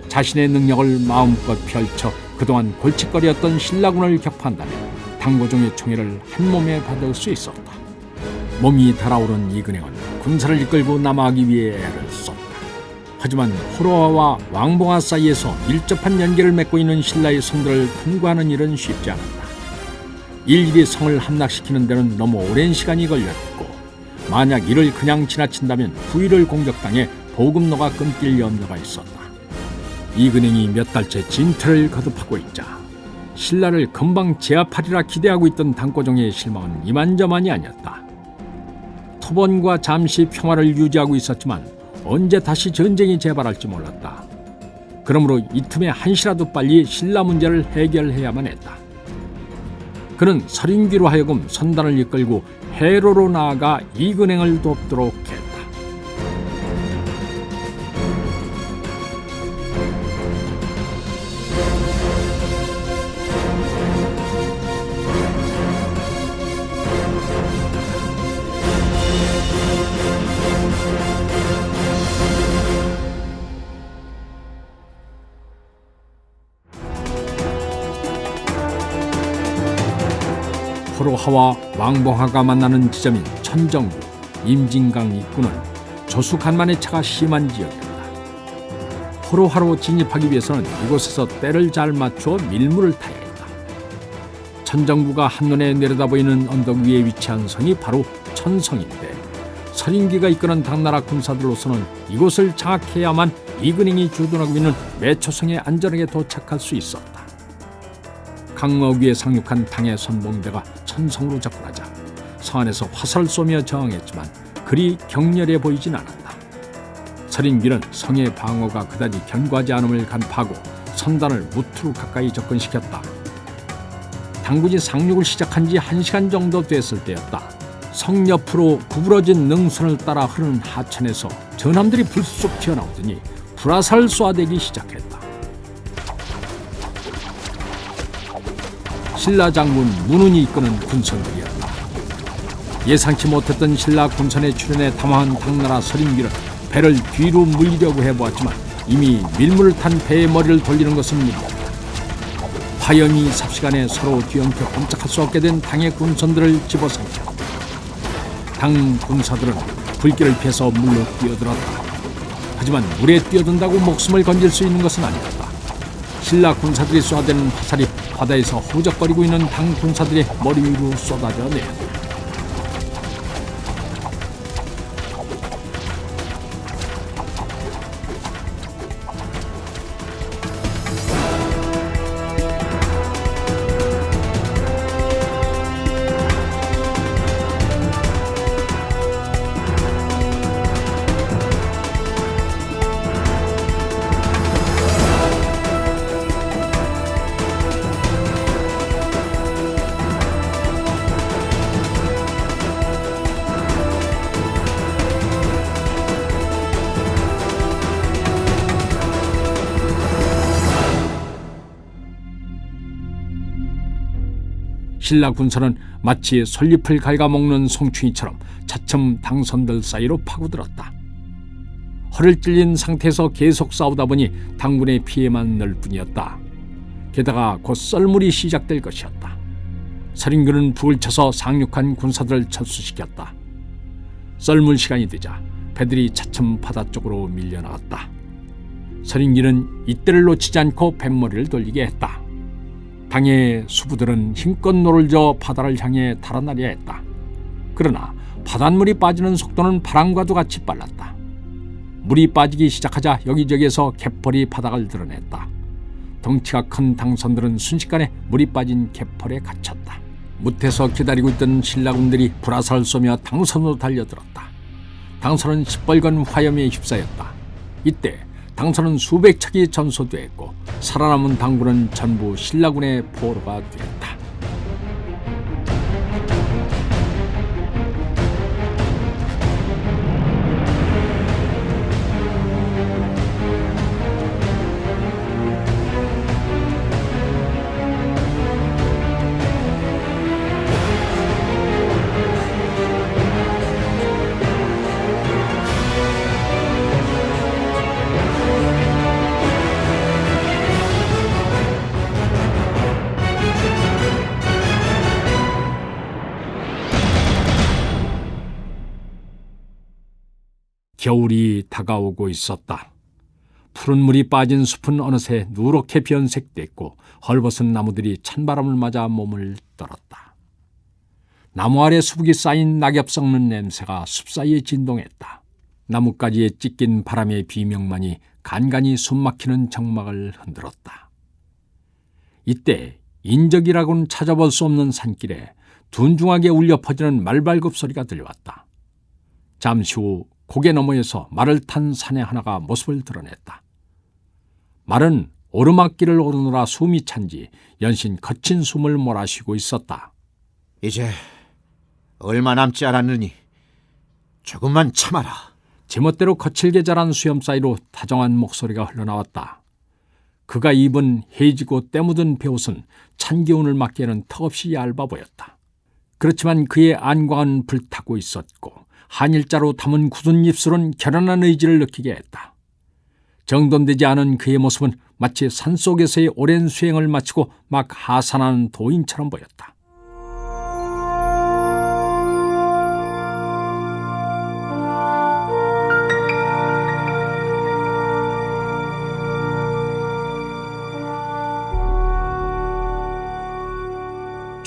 자신의 능력을 마음껏 펼쳐 그동안 골칫거리였던 신라군을 격파한다면 당고종의 총애를 한몸에 받을 수 있었다. 몸이 달아오른 이근행은 군사를 이끌고 남하하기 위해 애를 썼다. 하지만 호로아와 왕봉아 사이에서 밀접한 연계를 맺고 있는 신라의 성들을 통과하는 일은 쉽지 않았다. 일일이 성을 함락시키는 데는 너무 오랜 시간이 걸렸고 만약 이를 그냥 지나친다면 부위를 공격당해 보급로가 끊길 염려가 있었다. 이근행이 몇 달째 진퇴를 거듭하고 있자 신라를 금방 제압하리라 기대하고 있던 당고종의 실망은 이만저만이 아니었다. 토번과 잠시 평화를 유지하고 있었지만 언제 다시 전쟁이 재발할지 몰랐다. 그러므로 이 틈에 한시라도 빨리 신라 문제를 해결해야만 했다. 그는 서린귀로 하여금 선단을 이끌고 해로로 나아가 이근행을 돕도록 했다. 호로하와 왕봉하가 만나는 지점인 천정부, 임진강 입구는 조수 간만의 차가 심한 지역이었다. 호로하로 진입하기 위해서는 이곳에서 때를 잘 맞추어 밀물을 타야 했다. 천정부가 한눈에 내려다보이는 언덕 위에 위치한 성이 바로 천성인데 서린귀가 이끄는 당나라 군사들로서는 이곳을 장악해야만 이근행이 주둔하고 있는 매초성에 안전하게 도착할 수 있었다. 강어귀에 상륙한 당의 선봉대가 천성으로 접근하자 성 안에서 화살을 쏘며 저항했지만 그리 격렬해 보이진 않았다. 서린귀는 성의 방어가 그다지 견고하지 않음을 간파하고 선단을 무트로 가까이 접근시켰다. 당군이 상륙을 시작한 지 1시간 정도 됐을 때였다. 성 옆으로 구부러진 능선을 따라 흐르는 하천에서 전함들이 불쑥 튀어나오더니 불화살을 쏘아대기 시작했다. 신라 장군 문운이 이끄는 군선들이었다. 예상치 못했던 신라 군선의 출현에 당황한 당나라 서린귀는 배를 뒤로 물리려고 해보았지만 이미 밀물을 탄 배의 머리를 돌리는 것은 밀렸다. 화염이 삽시간에 서로 뒤엉켜 꼼짝할 수 없게 된 당의 군선들을 집어삼켰다. 당 군사들은 불길을 피해서 물로 뛰어들었다. 하지만 물에 뛰어든다고 목숨을 건질 수 있는 것은 아니었다. 신라 군사들이 쏘아대는 화살이 바다에서 허우적거리고 있는 당 군사들의 머리 위로 쏟아져 내렸다. 신라 군선은 마치 솔잎을 갉아먹는 송충이처럼 차츰 당선들 사이로 파고들었다. 허를 찔린 상태에서 계속 싸우다 보니 당군의 피해만 늘 뿐이었다. 게다가 곧 썰물이 시작될 것이었다. 서린귀는 북을 쳐서 상륙한 군사들을 철수시켰다. 썰물 시간이 되자 배들이 차츰 바다 쪽으로 밀려나갔다. 서린귀는 이때를 놓치지 않고 뱃머리를 돌리게 했다. 당의 수부들은 힘껏 노를 저 바다를 향해 달아나려 했다. 그러나 바닷물이 빠지는 속도는 바람과도 같이 빨랐다. 물이 빠지기 시작하자 여기저기에서 갯벌이 바닥을 드러냈다. 덩치가 큰 당선들은 순식간에 물이 빠진 갯벌에 갇혔다. 무태서 기다리고 있던 신라군들이 불화살을 쏘며 당선으로 달려들었다. 당선은 시뻘건 화염에 휩싸였다. 이때 당선은 수백 척이 전소됐고 살아남은 당군은 전부 신라군의 포로가 되었다. 겨울이 다가오고 있었다. 푸른 물이 빠진 숲은 어느새 누렇게 변색됐고 헐벗은 나무들이 찬바람을 맞아 몸을 떨었다. 나무 아래 수북이 쌓인 낙엽 썩는 냄새가 숲 사이에 진동했다. 나뭇가지에 찢긴 바람의 비명만이 간간히 숨막히는 정막을 흔들었다. 이때 인적이라고는 찾아볼 수 없는 산길에 둔중하게 울려 퍼지는 말발굽 소리가 들려왔다. 잠시 후 고개 너머에서 말을 탄 사내 하나가 모습을 드러냈다. 말은 오르막길을 오르느라 숨이 찬지 연신 거친 숨을 몰아쉬고 있었다. 이제 얼마 남지 않았느니 조금만 참아라. 제멋대로 거칠게 자란 수염 사이로 다정한 목소리가 흘러나왔다. 그가 입은 해지고 때묻은 베옷은 찬 기운을 막기에는 턱없이 얇아 보였다. 그렇지만 그의 안광은 불타고 있었고 한일자로 담은 굳은 입술은 결연한 의지를 느끼게 했다. 정돈되지 않은 그의 모습은 마치 산속에서의 오랜 수행을 마치고 막 하산하는 도인처럼 보였다.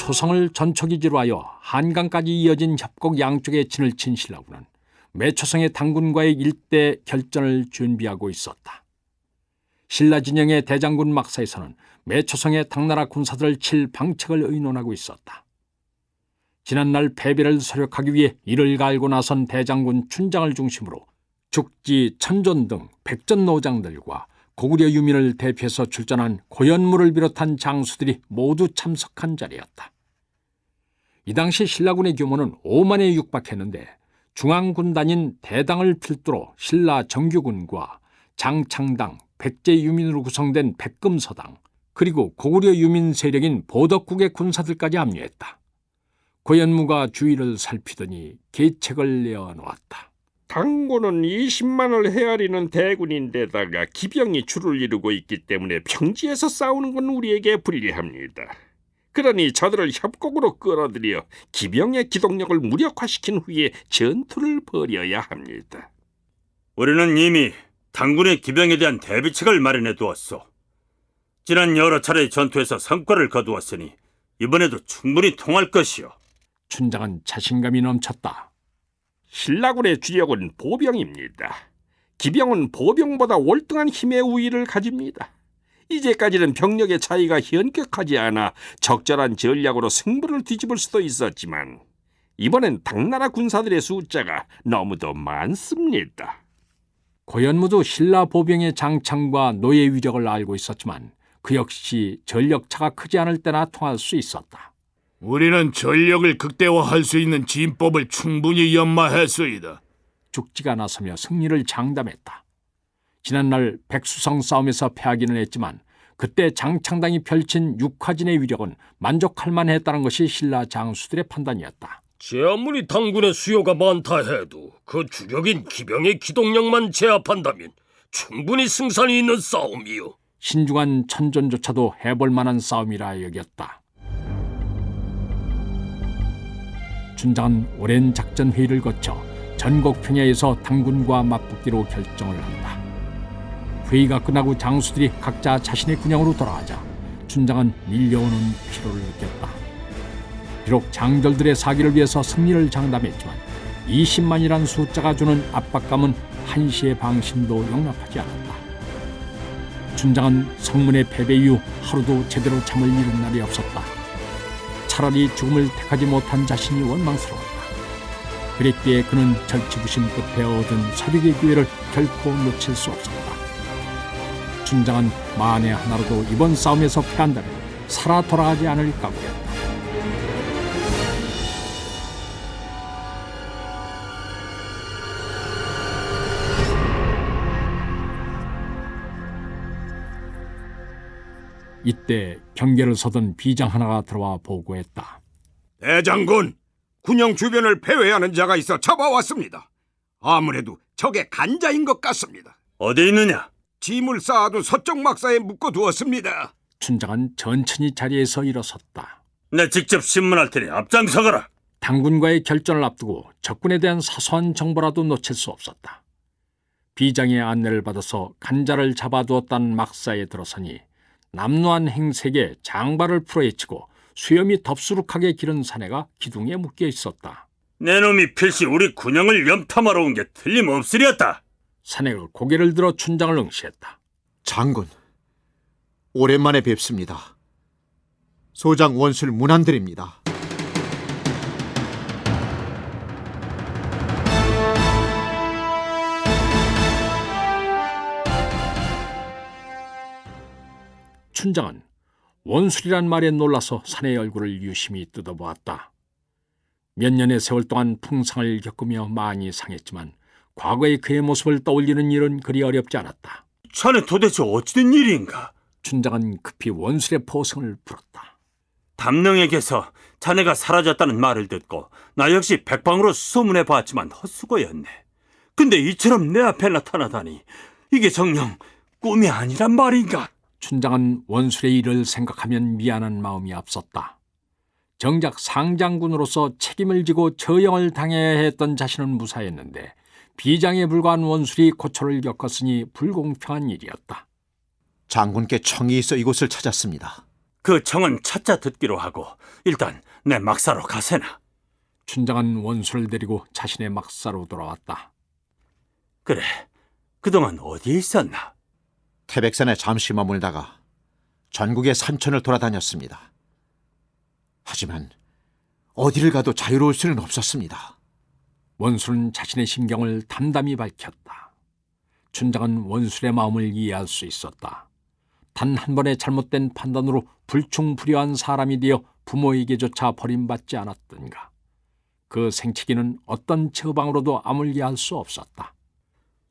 초성을 전초기지로 하여 한강까지 이어진 협곡 양쪽에 진을 친 신라군은 매초성의 당군과의 일대 결전을 준비하고 있었다. 신라 진영의 대장군 막사에서는 매초성의 당나라 군사들을 칠 방책을 의논하고 있었다. 지난날 패배를 서력하기 위해 이를 갈고 나선 대장군 춘장을 중심으로 죽지, 천존 등 백전 노장들과 고구려 유민을 대표해서 출전한 고연무를 비롯한 장수들이 모두 참석한 자리였다. 이 당시 신라군의 규모는 5만에 육박했는데 중앙군단인 대당을 필두로 신라 정규군과 장창당, 백제 유민으로 구성된 백금서당, 그리고 고구려 유민 세력인 보덕국의 군사들까지 합류했다. 고연무가 주위를 살피더니 계책을 내어놓았다. 당군은 20만을 헤아리는 대군인데다가 기병이 줄을 이루고 있기 때문에 평지에서 싸우는 건 우리에게 불리합니다. 그러니 저들을 협곡으로 끌어들여 기병의 기동력을 무력화시킨 후에 전투를 벌여야 합니다. 우리는 이미 당군의 기병에 대한 대비책을 마련해 두었소. 지난 여러 차례 전투에서 성과를 거두었으니 이번에도 충분히 통할 것이오. 춘장은 자신감이 넘쳤다. 신라군의 주력은 보병입니다. 기병은 보병보다 월등한 힘의 우위를 가집니다. 이제까지는 병력의 차이가 현격하지 않아 적절한 전략으로 승부를 뒤집을 수도 있었지만 이번엔 당나라 군사들의 숫자가 너무도 많습니다. 고연무도 신라 보병의 장창과 노예 위력을 알고 있었지만 그 역시 전력차가 크지 않을 때나 통할 수 있었다. 우리는 전력을 극대화할 수 있는 진법을 충분히 연마했소이다. 죽지가 나서며 승리를 장담했다. 지난날 백수성 싸움에서 패하기는 했지만 그때 장창당이 펼친 육화진의 위력은 만족할 만했다는 것이 신라 장수들의 판단이었다. 제 아무리 당군의 수요가 많다 해도 그 주력인 기병의 기동력만 제압한다면 충분히 승산이 있는 싸움이요. 신중한 천존조차도 해볼 만한 싸움이라 여겼다. 춘장은 오랜 작전 회의를 거쳐 전국 평야에서 당군과 맞붙기로 결정을 한다. 회의가 끝나고 장수들이 각자 자신의 군영으로 돌아가자 춘장은 밀려오는 피로를 느꼈다. 비록 장졸들의 사기를 위해서 승리를 장담했지만 20만이란 숫자가 주는 압박감은 한시의 방심도 용납하지 않았다. 춘장은 성문의 패배 이후 하루도 제대로 잠을 이룬 날이 없었다. 차라리 죽음을 택하지 못한 자신이 원망스러웠다. 그랬기에 그는 절치부심 끝에 얻은 서륙의 기회를 결코 놓칠 수 없었다. 춘장은 만에 하나라도 이번 싸움에서 패한다면 살아 돌아가지 않을 각오였다. 이때 경계를 서던 비장 하나가 들어와 보고했다. 대장군, 군영 주변을 배회하는 자가 있어 잡아왔습니다. 아무래도 적의 간자인 것 같습니다. 어디 있느냐? 짐을 쌓아둔 서쪽 막사에 묶어두었습니다. 춘장은 천천히 자리에서 일어섰다. 내 직접 신문할 테니 앞장서거라. 당군과의 결전을 앞두고 적군에 대한 사소한 정보라도 놓칠 수 없었다. 비장의 안내를 받아서 간자를 잡아두었다는 막사에 들어서니 남루한 행색에 장발을 풀어헤치고 수염이 덥수룩하게 기른 사내가 기둥에 묶여 있었다. 내 놈이 필시 우리 군영을 염탐하러 온 게 틀림없으리였다. 사내가 고개를 들어 춘장을 응시했다. 장군, 오랜만에 뵙습니다. 소장 원술 문안드립니다. 춘장은 원술이란 말에 놀라서 사내의 얼굴을 유심히 뜯어보았다. 몇 년의 세월 동안 풍상을 겪으며 많이 상했지만 과거의 그의 모습을 떠올리는 일은 그리 어렵지 않았다. 자네 도대체 어찌된 일인가? 춘장은 급히 원술의 포성을 풀었다. 담릉에게서 자네가 사라졌다는 말을 듣고 나 역시 백방으로 소문해 봤지만 헛수고였네. 근데 이처럼 내 앞에 나타나다니 이게 정녕 꿈이 아니란 말인가? 춘장은 원술의 일을 생각하면 미안한 마음이 앞섰다. 정작 상장군으로서 책임을 지고 처형을 당해야 했던 자신은 무사했는데 비장에 불과한 원술이 고초를 겪었으니 불공평한 일이었다. 장군께 청이 있어 이곳을 찾았습니다. 그 청은 찾자 듣기로 하고 일단 내 막사로 가세나. 춘장은 원술을 데리고 자신의 막사로 돌아왔다. 그래, 그동안 어디에 있었나? 태백산에 잠시 머물다가 전국의 산천을 돌아다녔습니다. 하지만 어디를 가도 자유로울 수는 없었습니다. 원술은 자신의 심경을 담담히 밝혔다. 춘장은 원술의 마음을 이해할 수 있었다. 단 한 번의 잘못된 판단으로 불충불효한 사람이 되어 부모에게조차 버림받지 않았던가. 그 생치기는 어떤 처방으로도 아물게 할 수 없었다.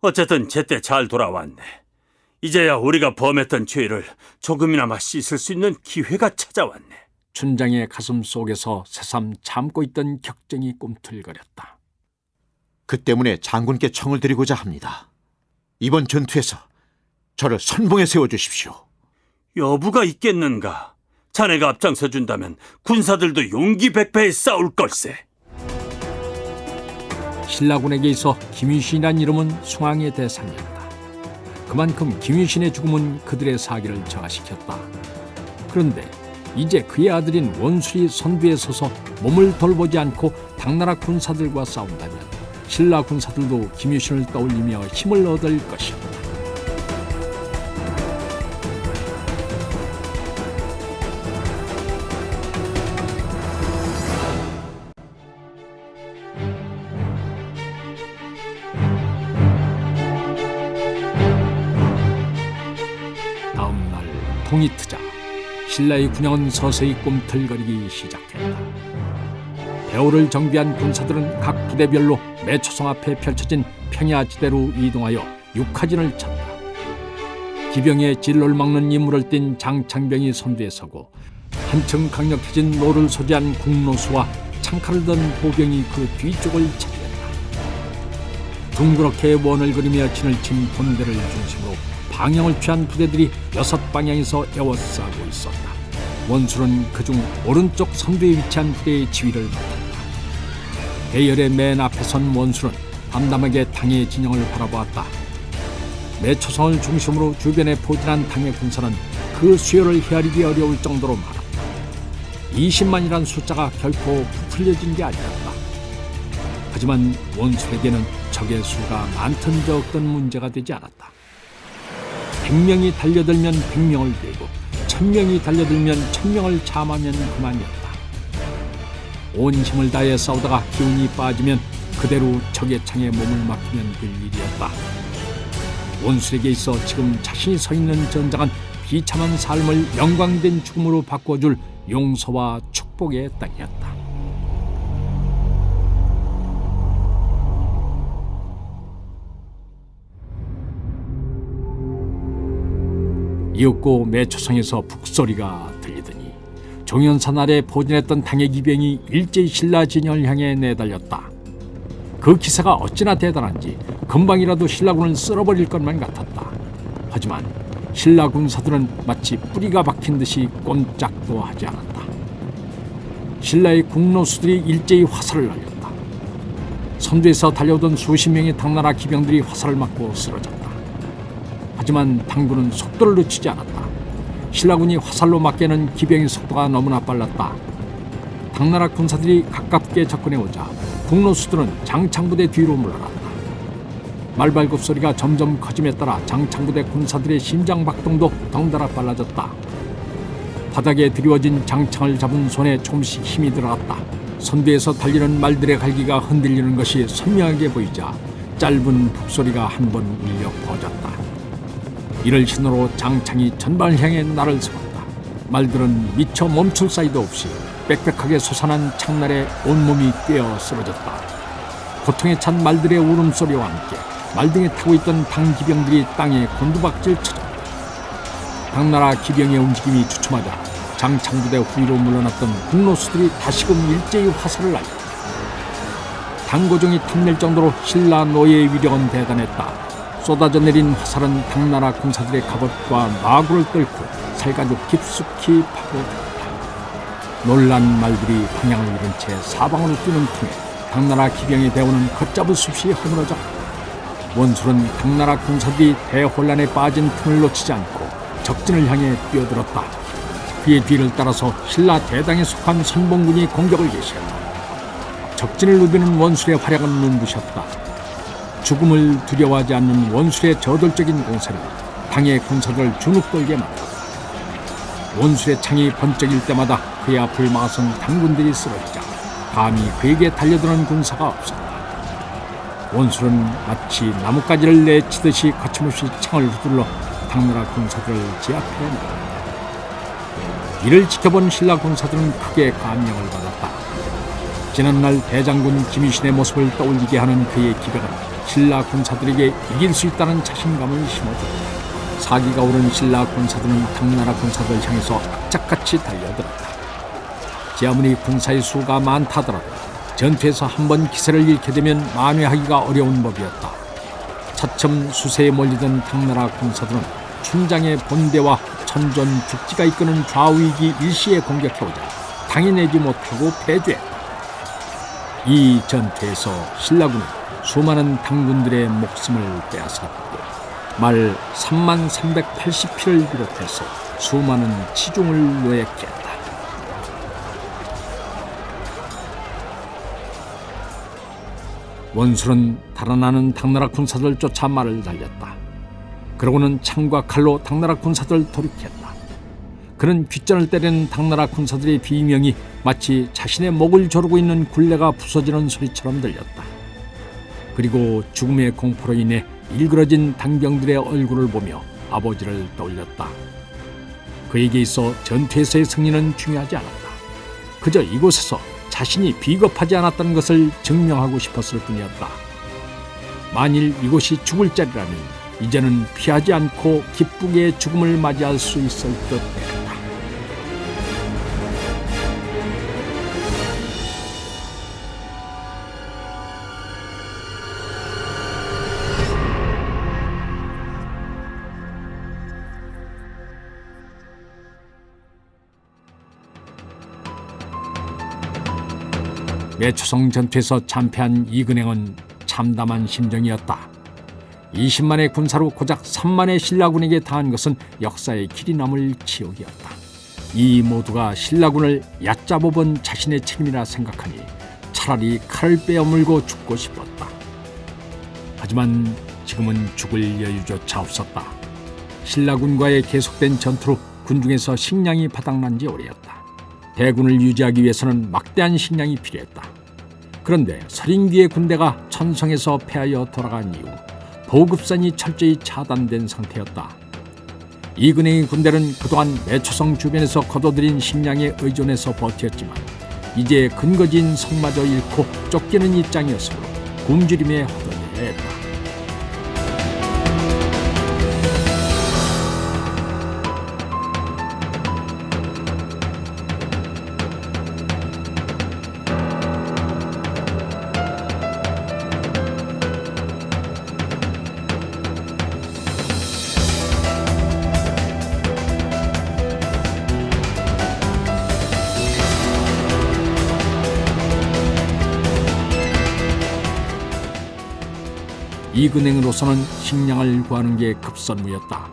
어쨌든 제때 잘 돌아왔네. 이제야 우리가 범했던 죄를 조금이나마 씻을 수 있는 기회가 찾아왔네. 춘장의 가슴 속에서 새삼 참고 있던 격정이 꿈틀거렸다. 그 때문에 장군께 청을 드리고자 합니다. 이번 전투에서 저를 선봉에 세워주십시오. 여부가 있겠는가? 자네가 앞장서 준다면 군사들도 용기백배에 싸울 걸세. 신라군에게 있어 김유신이란 이름은 숭앙의 대상이었다. 그만큼 김유신의 죽음은 그들의 사기를 저하시켰다. 그런데 이제 그의 아들인 원술이 선두에 서서 몸을 돌보지 않고 당나라 군사들과 싸운다면 신라 군사들도 김유신을 떠올리며 힘을 얻을 것이었다. 다음 날 동이트자 신라의 군영은 서서히 꿈틀거리기 시작했다. 배후를 정비한 군사들은 각 부대별로 매초성 앞에 펼쳐진 평야지대로 이동하여 육하진을 쳤다. 기병의 진로를 막는 임무를 띈 장창병이 선두에 서고 한층 강력해진 노를 소지한 국노수와 창칼을 든 보병이 그 뒤쪽을 차지했다. 둥그렇게 원을 그리며 진을 친 본대를 중심으로 방향을 취한 부대들이 6방향에서 에워싸고 있었다. 원술은 그중 오른쪽 선두에 위치한 부대의 지휘를 맡았다. 대열의 맨 앞에 선 원술은 담담하게 당의 진영을 바라보았다. 매초성을 중심으로 주변에 포진한 당의 군사는 그 수요를 헤아리기 어려울 정도로 많았다. 20만이란 숫자가 결코 부풀려진 게 아니었다. 하지만 원술에게는 적의 수가 많든 적든 문제가 되지 않았다. 100명이 달려들면 100명을 베고 1000명이 달려들면 1000명을 참하면 그만이었다. 온 힘을 다해 싸우다가 기운이 빠지면 그대로 적의 창에 몸을 맡기면 될 일이었다. 원술에게 있어 지금 자신이 서 있는 전장은 비참한 삶을 영광된 죽음으로 바꿔줄 용서와 축복의 땅이었다. 이윽고 매초성에서 북소리가 들리더니 종현산 아래 포진했던 당의 기병이 일제히 신라 진영을 향해 내달렸다. 그 기세가 어찌나 대단한지 금방이라도 신라군을 쓸어버릴 것만 같았다. 하지만 신라 군사들은 마치 뿌리가 박힌 듯이 꼼짝도 하지 않았다. 신라의 국노수들이 일제히 화살을 날렸다. 선두에서 달려오던 수십 명의 당나라 기병들이 화살을 맞고 쓰러졌다. 하지만 당군은 속도를 늦추지 않았다. 신라군이 화살로 맞게는 기병의 속도가 너무나 빨랐다. 당나라 군사들이 가깝게 접근해오자 북로수들은 장창부대 뒤로 물러났다. 말발굽 소리가 점점 커짐에 따라 장창부대 군사들의 심장 박동도 덩달아 빨라졌다. 바닥에 드리워진 장창을 잡은 손에 조금씩 힘이 들어갔다. 선두에서 달리는 말들의 갈기가 흔들리는 것이 선명하게 보이자 짧은 북소리가 한 번 울려 퍼졌다. 이를 신호로 장창이 전방을 향해 날을 세웠다. 말들은 미처 멈출 사이도 없이 빽빽하게 솟아난 창날에 온몸이 꿰어 쓰러졌다. 고통에 찬 말들의 울음소리와 함께 말등에 타고 있던 당기병들이 땅에 곤두박질 쳐졌다. 당나라 기병의 움직임이 주춤하자 장창부대 후위로 물러났던 북로수들이 다시금 일제히 화살을 날렸다. 당고종이 탐낼 정도로 신라 노예의 위력은 대단했다. 쏟아져 내린 화살은 당나라 군사들의 갑옷과 마구를 뚫고 살가죽 깊숙이 파고들었다. 놀란 말들이 방향을 잃은 채 사방으로 뛰는 틈에 당나라 기병의 대원은 걷잡을 수 없이 허물어졌다. 원술은 당나라 군사들이 대혼란에 빠진 틈을 놓치지 않고 적진을 향해 뛰어들었다. 그의 뒤를 따라서 신라 대당에 속한 선봉군이 공격을 개시했다. 적진을 누비는 원술의 활약은 눈부셨다. 죽음을 두려워하지 않는 원술의 저돌적인 공세는 당의 군사들을 주눅들게 만들었다. 원술의 창이 번쩍일 때마다 그의 앞을 막아선 당군들이 쓰러지자 감히 그에게 달려드는 군사가 없었다. 원술은 마치 나뭇가지를 내치듯이 거침없이 창을 휘둘러 당나라 군사들을 제압해 나갔다. 이를 지켜본 신라 군사들은 크게 감명을 받았다. 지난날 대장군 김유신의 모습을 떠올리게 하는 그의 기백은 신라 군사들에게 이길 수 있다는 자신감을 심어줬다. 사기가 오른 신라 군사들은 당나라 군사들 향해서 악착같이 달려들었다. 제 아무리 군사의 수가 많다더라도 전투에서 한 번 기세를 잃게 되면 만회하기가 어려운 법이었다. 차츰 수세에 몰리던 당나라 군사들은 춘장의 본대와 천전 죽지가 이끄는 좌우익이 일시에 공격해오자 당해내지 못하고 패주했다. 이 전투에서 신라군은 수많은 당군들의 목숨을 빼앗았고 말 3380피를 비롯해서 수많은 치중을 노획했다. 원술은 달아나는 당나라 군사들 쫓아 말을 달렸다. 그러고는 창과 칼로 당나라 군사들을 돌이켰다. 그는 귓전을 때리는 당나라 군사들의 비명이 마치 자신의 목을 조르고 있는 굴레가 부서지는 소리처럼 들렸다. 그리고 죽음의 공포로 인해 일그러진 당병들의 얼굴을 보며 아버지를 떠올렸다. 그에게 있어 전투에서의 승리는 중요하지 않았다. 그저 이곳에서 자신이 비겁하지 않았다는 것을 증명하고 싶었을 뿐이었다. 만일 이곳이 죽을 자리라면 이제는 피하지 않고 기쁘게 죽음을 맞이할 수 있을 듯 했다. 매초성 전투에서 참패한 이근행은 참담한 심정이었다. 20만의 군사로 고작 3만의 신라군에게 당한 것은 역사의 길이 남을 치욕이었다. 이 모두가 신라군을 얕잡아본 자신의 책임이라 생각하니 차라리 칼을 빼어물고 죽고 싶었다. 하지만 지금은 죽을 여유조차 없었다. 신라군과의 계속된 전투로 군중에서 식량이 바닥난 지 오래였다. 대군을 유지하기 위해서는 막대한 식량이 필요했다. 그런데 서린귀의 군대가 천성에서 패하여 돌아간 이후 보급선이 철저히 차단된 상태였다. 이근행의 군대는 그동안 매초성 주변에서 거둬들인 식량에 의존해서 버텼지만 이제 근거지인 성마저 잃고 쫓기는 입장이었으므로 굶주림에 허덕여야 했다. 이근행으로서는 식량을 구하는 게 급선무였다.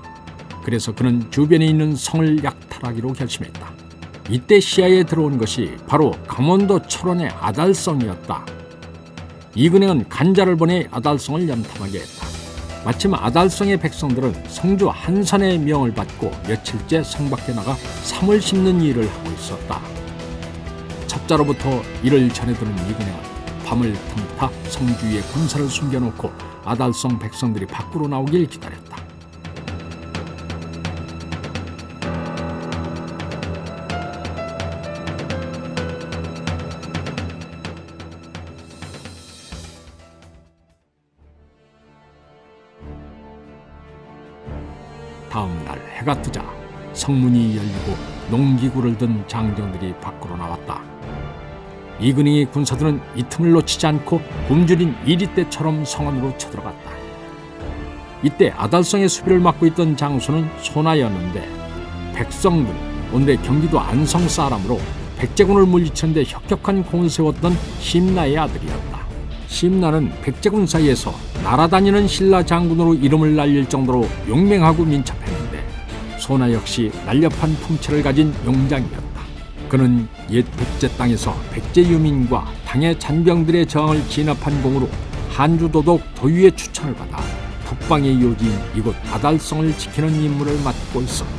그래서 그는 주변에 있는 성을 약탈하기로 결심했다. 이때 시야에 들어온 것이 바로 강원도 철원의 아달성이었다. 이근행은 간자를 보내 아달성을 연탐하게 했다. 마침 아달성의 백성들은 성주 한산의 명을 받고 며칠째 성 밖에 나가 삼을 심는 일을 하고 있었다. 첩자로부터 이를 전해들은 이근행은 밤을 틈타 성주위에 군사를 숨겨놓고 아달성 백성들이 밖으로 나오길 기다렸다. 다음 날 해가 뜨자 성문이 열리고 농기구를 든 장정들이 밖으로 나왔다. 이근행의 군사들은 이 틈을 놓치지 않고 굶주린 이리떼처럼 성 안으로 쳐들어갔다. 이때 아달성의 수비를 맡고 있던 장수는 소나였는데 백성들, 온데 경기도 안성 사람으로 백제군을 물리치는데 혁혁한 공을 세웠던 심나의 아들이었다. 심나는 백제군 사이에서 날아다니는 신라 장군으로 이름을 날릴 정도로 용맹하고 민첩했는데 소나 역시 날렵한 풍채를 가진 용장이었다. 그는 옛 백제 땅에서 백제 유민과 당의 잔병들의 저항을 진압한 공으로 한주도독 도유의 추천을 받아 북방의 요지인 이곳 아달성을 지키는 임무를 맡고 있었다.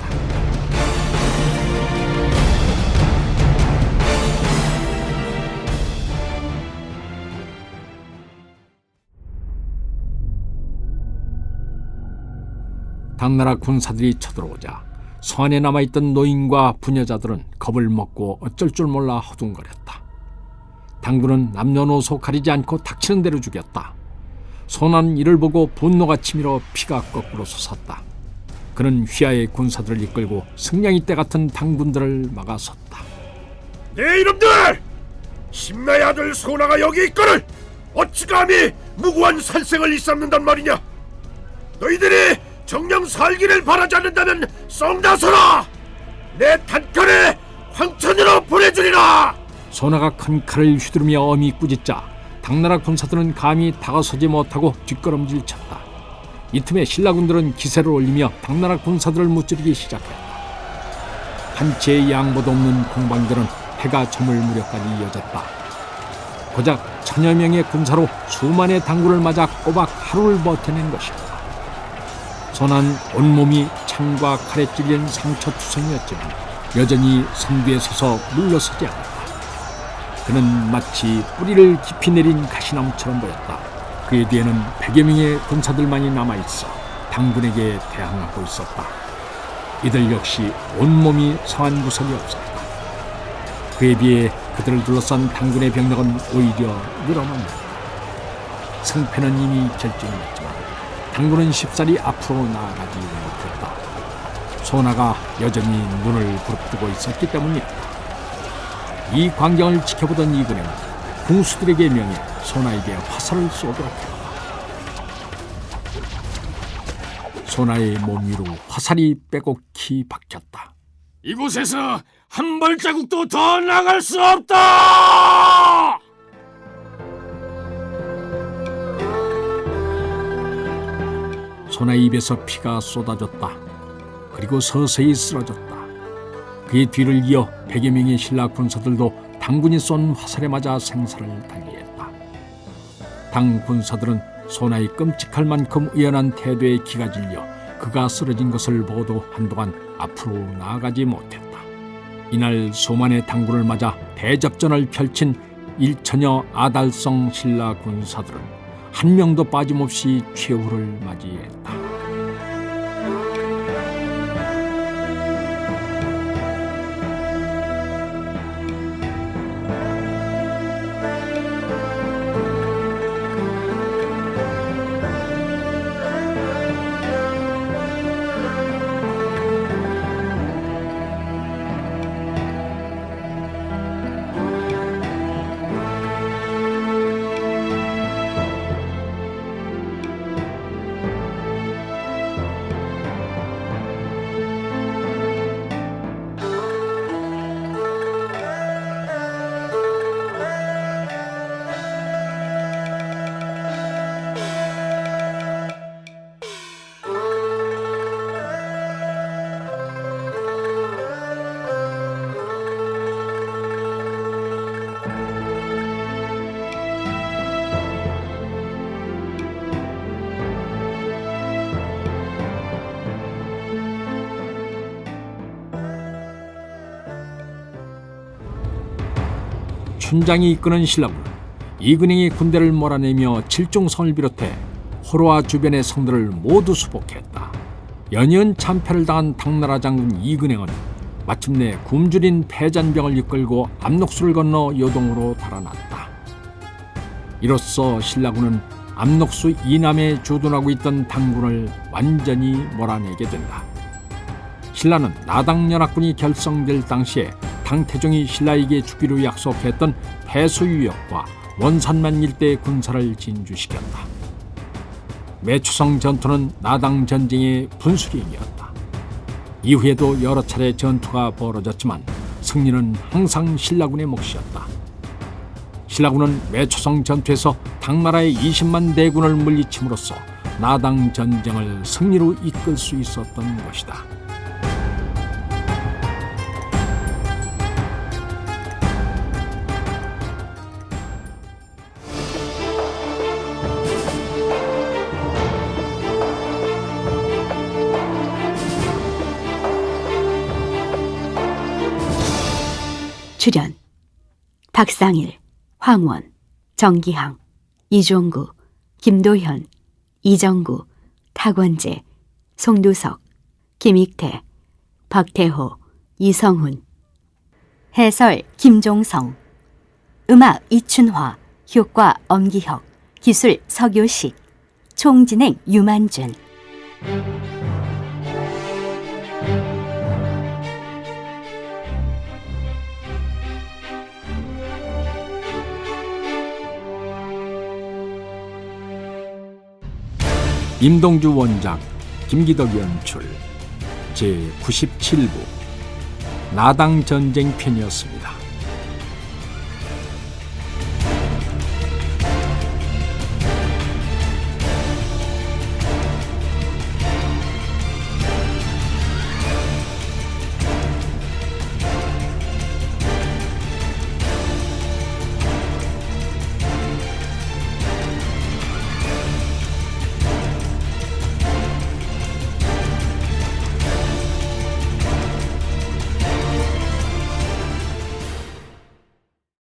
당나라 군사들이 쳐들어오자 성 안에 남아있던 노인과 부녀자들은 겁을 먹고 어쩔 줄 몰라 허둥거렸다. 당군은 남녀노소 가리지 않고 닥치는 대로 죽였다. 소나는 이를 보고 분노가 치밀어 피가 거꾸로 솟았다. 그는 휘하의 군사들을 이끌고 승냥이 때 같은 당군들을 막아섰다. 네 이놈들! 심나의 아들 소나가 여기 있거늘 어찌 감히 무고한 살생을 일삼는단 말이냐? 너희들이 정녕 살기를 바라지 않는다면 썩나서라! 내 단칼에 황천으로 보내주리라! 소나가 큰 칼을 휘두르며 엄히 꾸짖자 당나라 군사들은 감히 다가서지 못하고 뒷걸음질 쳤다. 이 틈에 신라군들은 기세를 올리며 당나라 군사들을 무찌르기 시작했다. 한치의 양보도 없는 공방들은 해가 저물 무렵까지 이어졌다. 고작 1000여 명의 군사로 수만의 당군을 맞아 꼬박 하루를 버텨낸 것이었다. 소나는 온몸이 창과 칼에 찔린 상처투성이었지만 여전히 선두에 서서 물러서지 않았다. 그는 마치 뿌리를 깊이 내린 가시나무처럼 보였다. 그의 뒤에는 100여 명의 군사들만이 남아있어 당군에게 대항하고 있었다. 이들 역시 온몸이 상한 구석이 없었다. 그에 비해 그들을 둘러싼 당군의 병력은 오히려 늘어났다. 승패는 이미 결정이었지만 당군은 쉽사리 앞으로 나아가지 못했다. 소나가 여전히 눈을 부릅뜨고 있었기 때문이었다. 이 광경을 지켜보던 이근행은 궁수들에게 명해 소나에게 화살을 쏘도록 했다. 소나의 몸 위로 화살이 빼곡히 박혔다. 이곳에서 한 발자국도 더 나갈 수 없다! 소나의 입에서 피가 쏟아졌다. 그리고 서서히 쓰러졌다. 그의 뒤를 이어 100여 명의 신라 군사들도 당군이 쏜 화살에 맞아 생사를 달리했다. 당 군사들은 소나의 끔찍할 만큼 의연한 태도에 기가 질려 그가 쓰러진 것을 보고도 한동안 앞으로 나아가지 못했다. 이날 수만의 당군을 맞아 대접전을 펼친 1천여 아달성 신라 군사들은 한 명도 빠짐없이 최후를 맞이했다. 춘장이 이끄는 신라군은 이근행의 군대를 몰아내며 칠중성을 비롯해 호로와 주변의 성들을 모두 수복했다. 연이은 참패를 당한 당나라 장군 이근행은 마침내 굶주린 패잔병을 이끌고 압록수를 건너 요동으로 달아났다. 이로써 신라군은 압록수 이남에 주둔하고 있던 당군을 완전히 몰아내게 된다. 신라는 나당연합군이 결성될 당시에 당태종이 신라에게 주기로 약속했던 패수유역과 원산만 일대의 군사를 진주시켰다. 매추성 전투는 나당 전쟁의 분수령이었다. 이후에도 여러 차례 전투가 벌어졌지만 승리는 항상 신라군의 몫이었다. 신라군은 매추성 전투에서 당나라의 20만 대군을 물리침으로써 나당 전쟁을 승리로 이끌 수 있었던 것이다. 출연 박상일, 황원, 정기항, 이종구, 김도현, 이정구, 탁원재, 송두석, 김익태, 박태호, 이성훈. 해설 김종성. 음악 이춘화. 효과 엄기혁. 기술 서교식. 총진행 유만준. 임동주 원작, 김기덕 연출, 제97부 나당 전쟁 편이었습니다.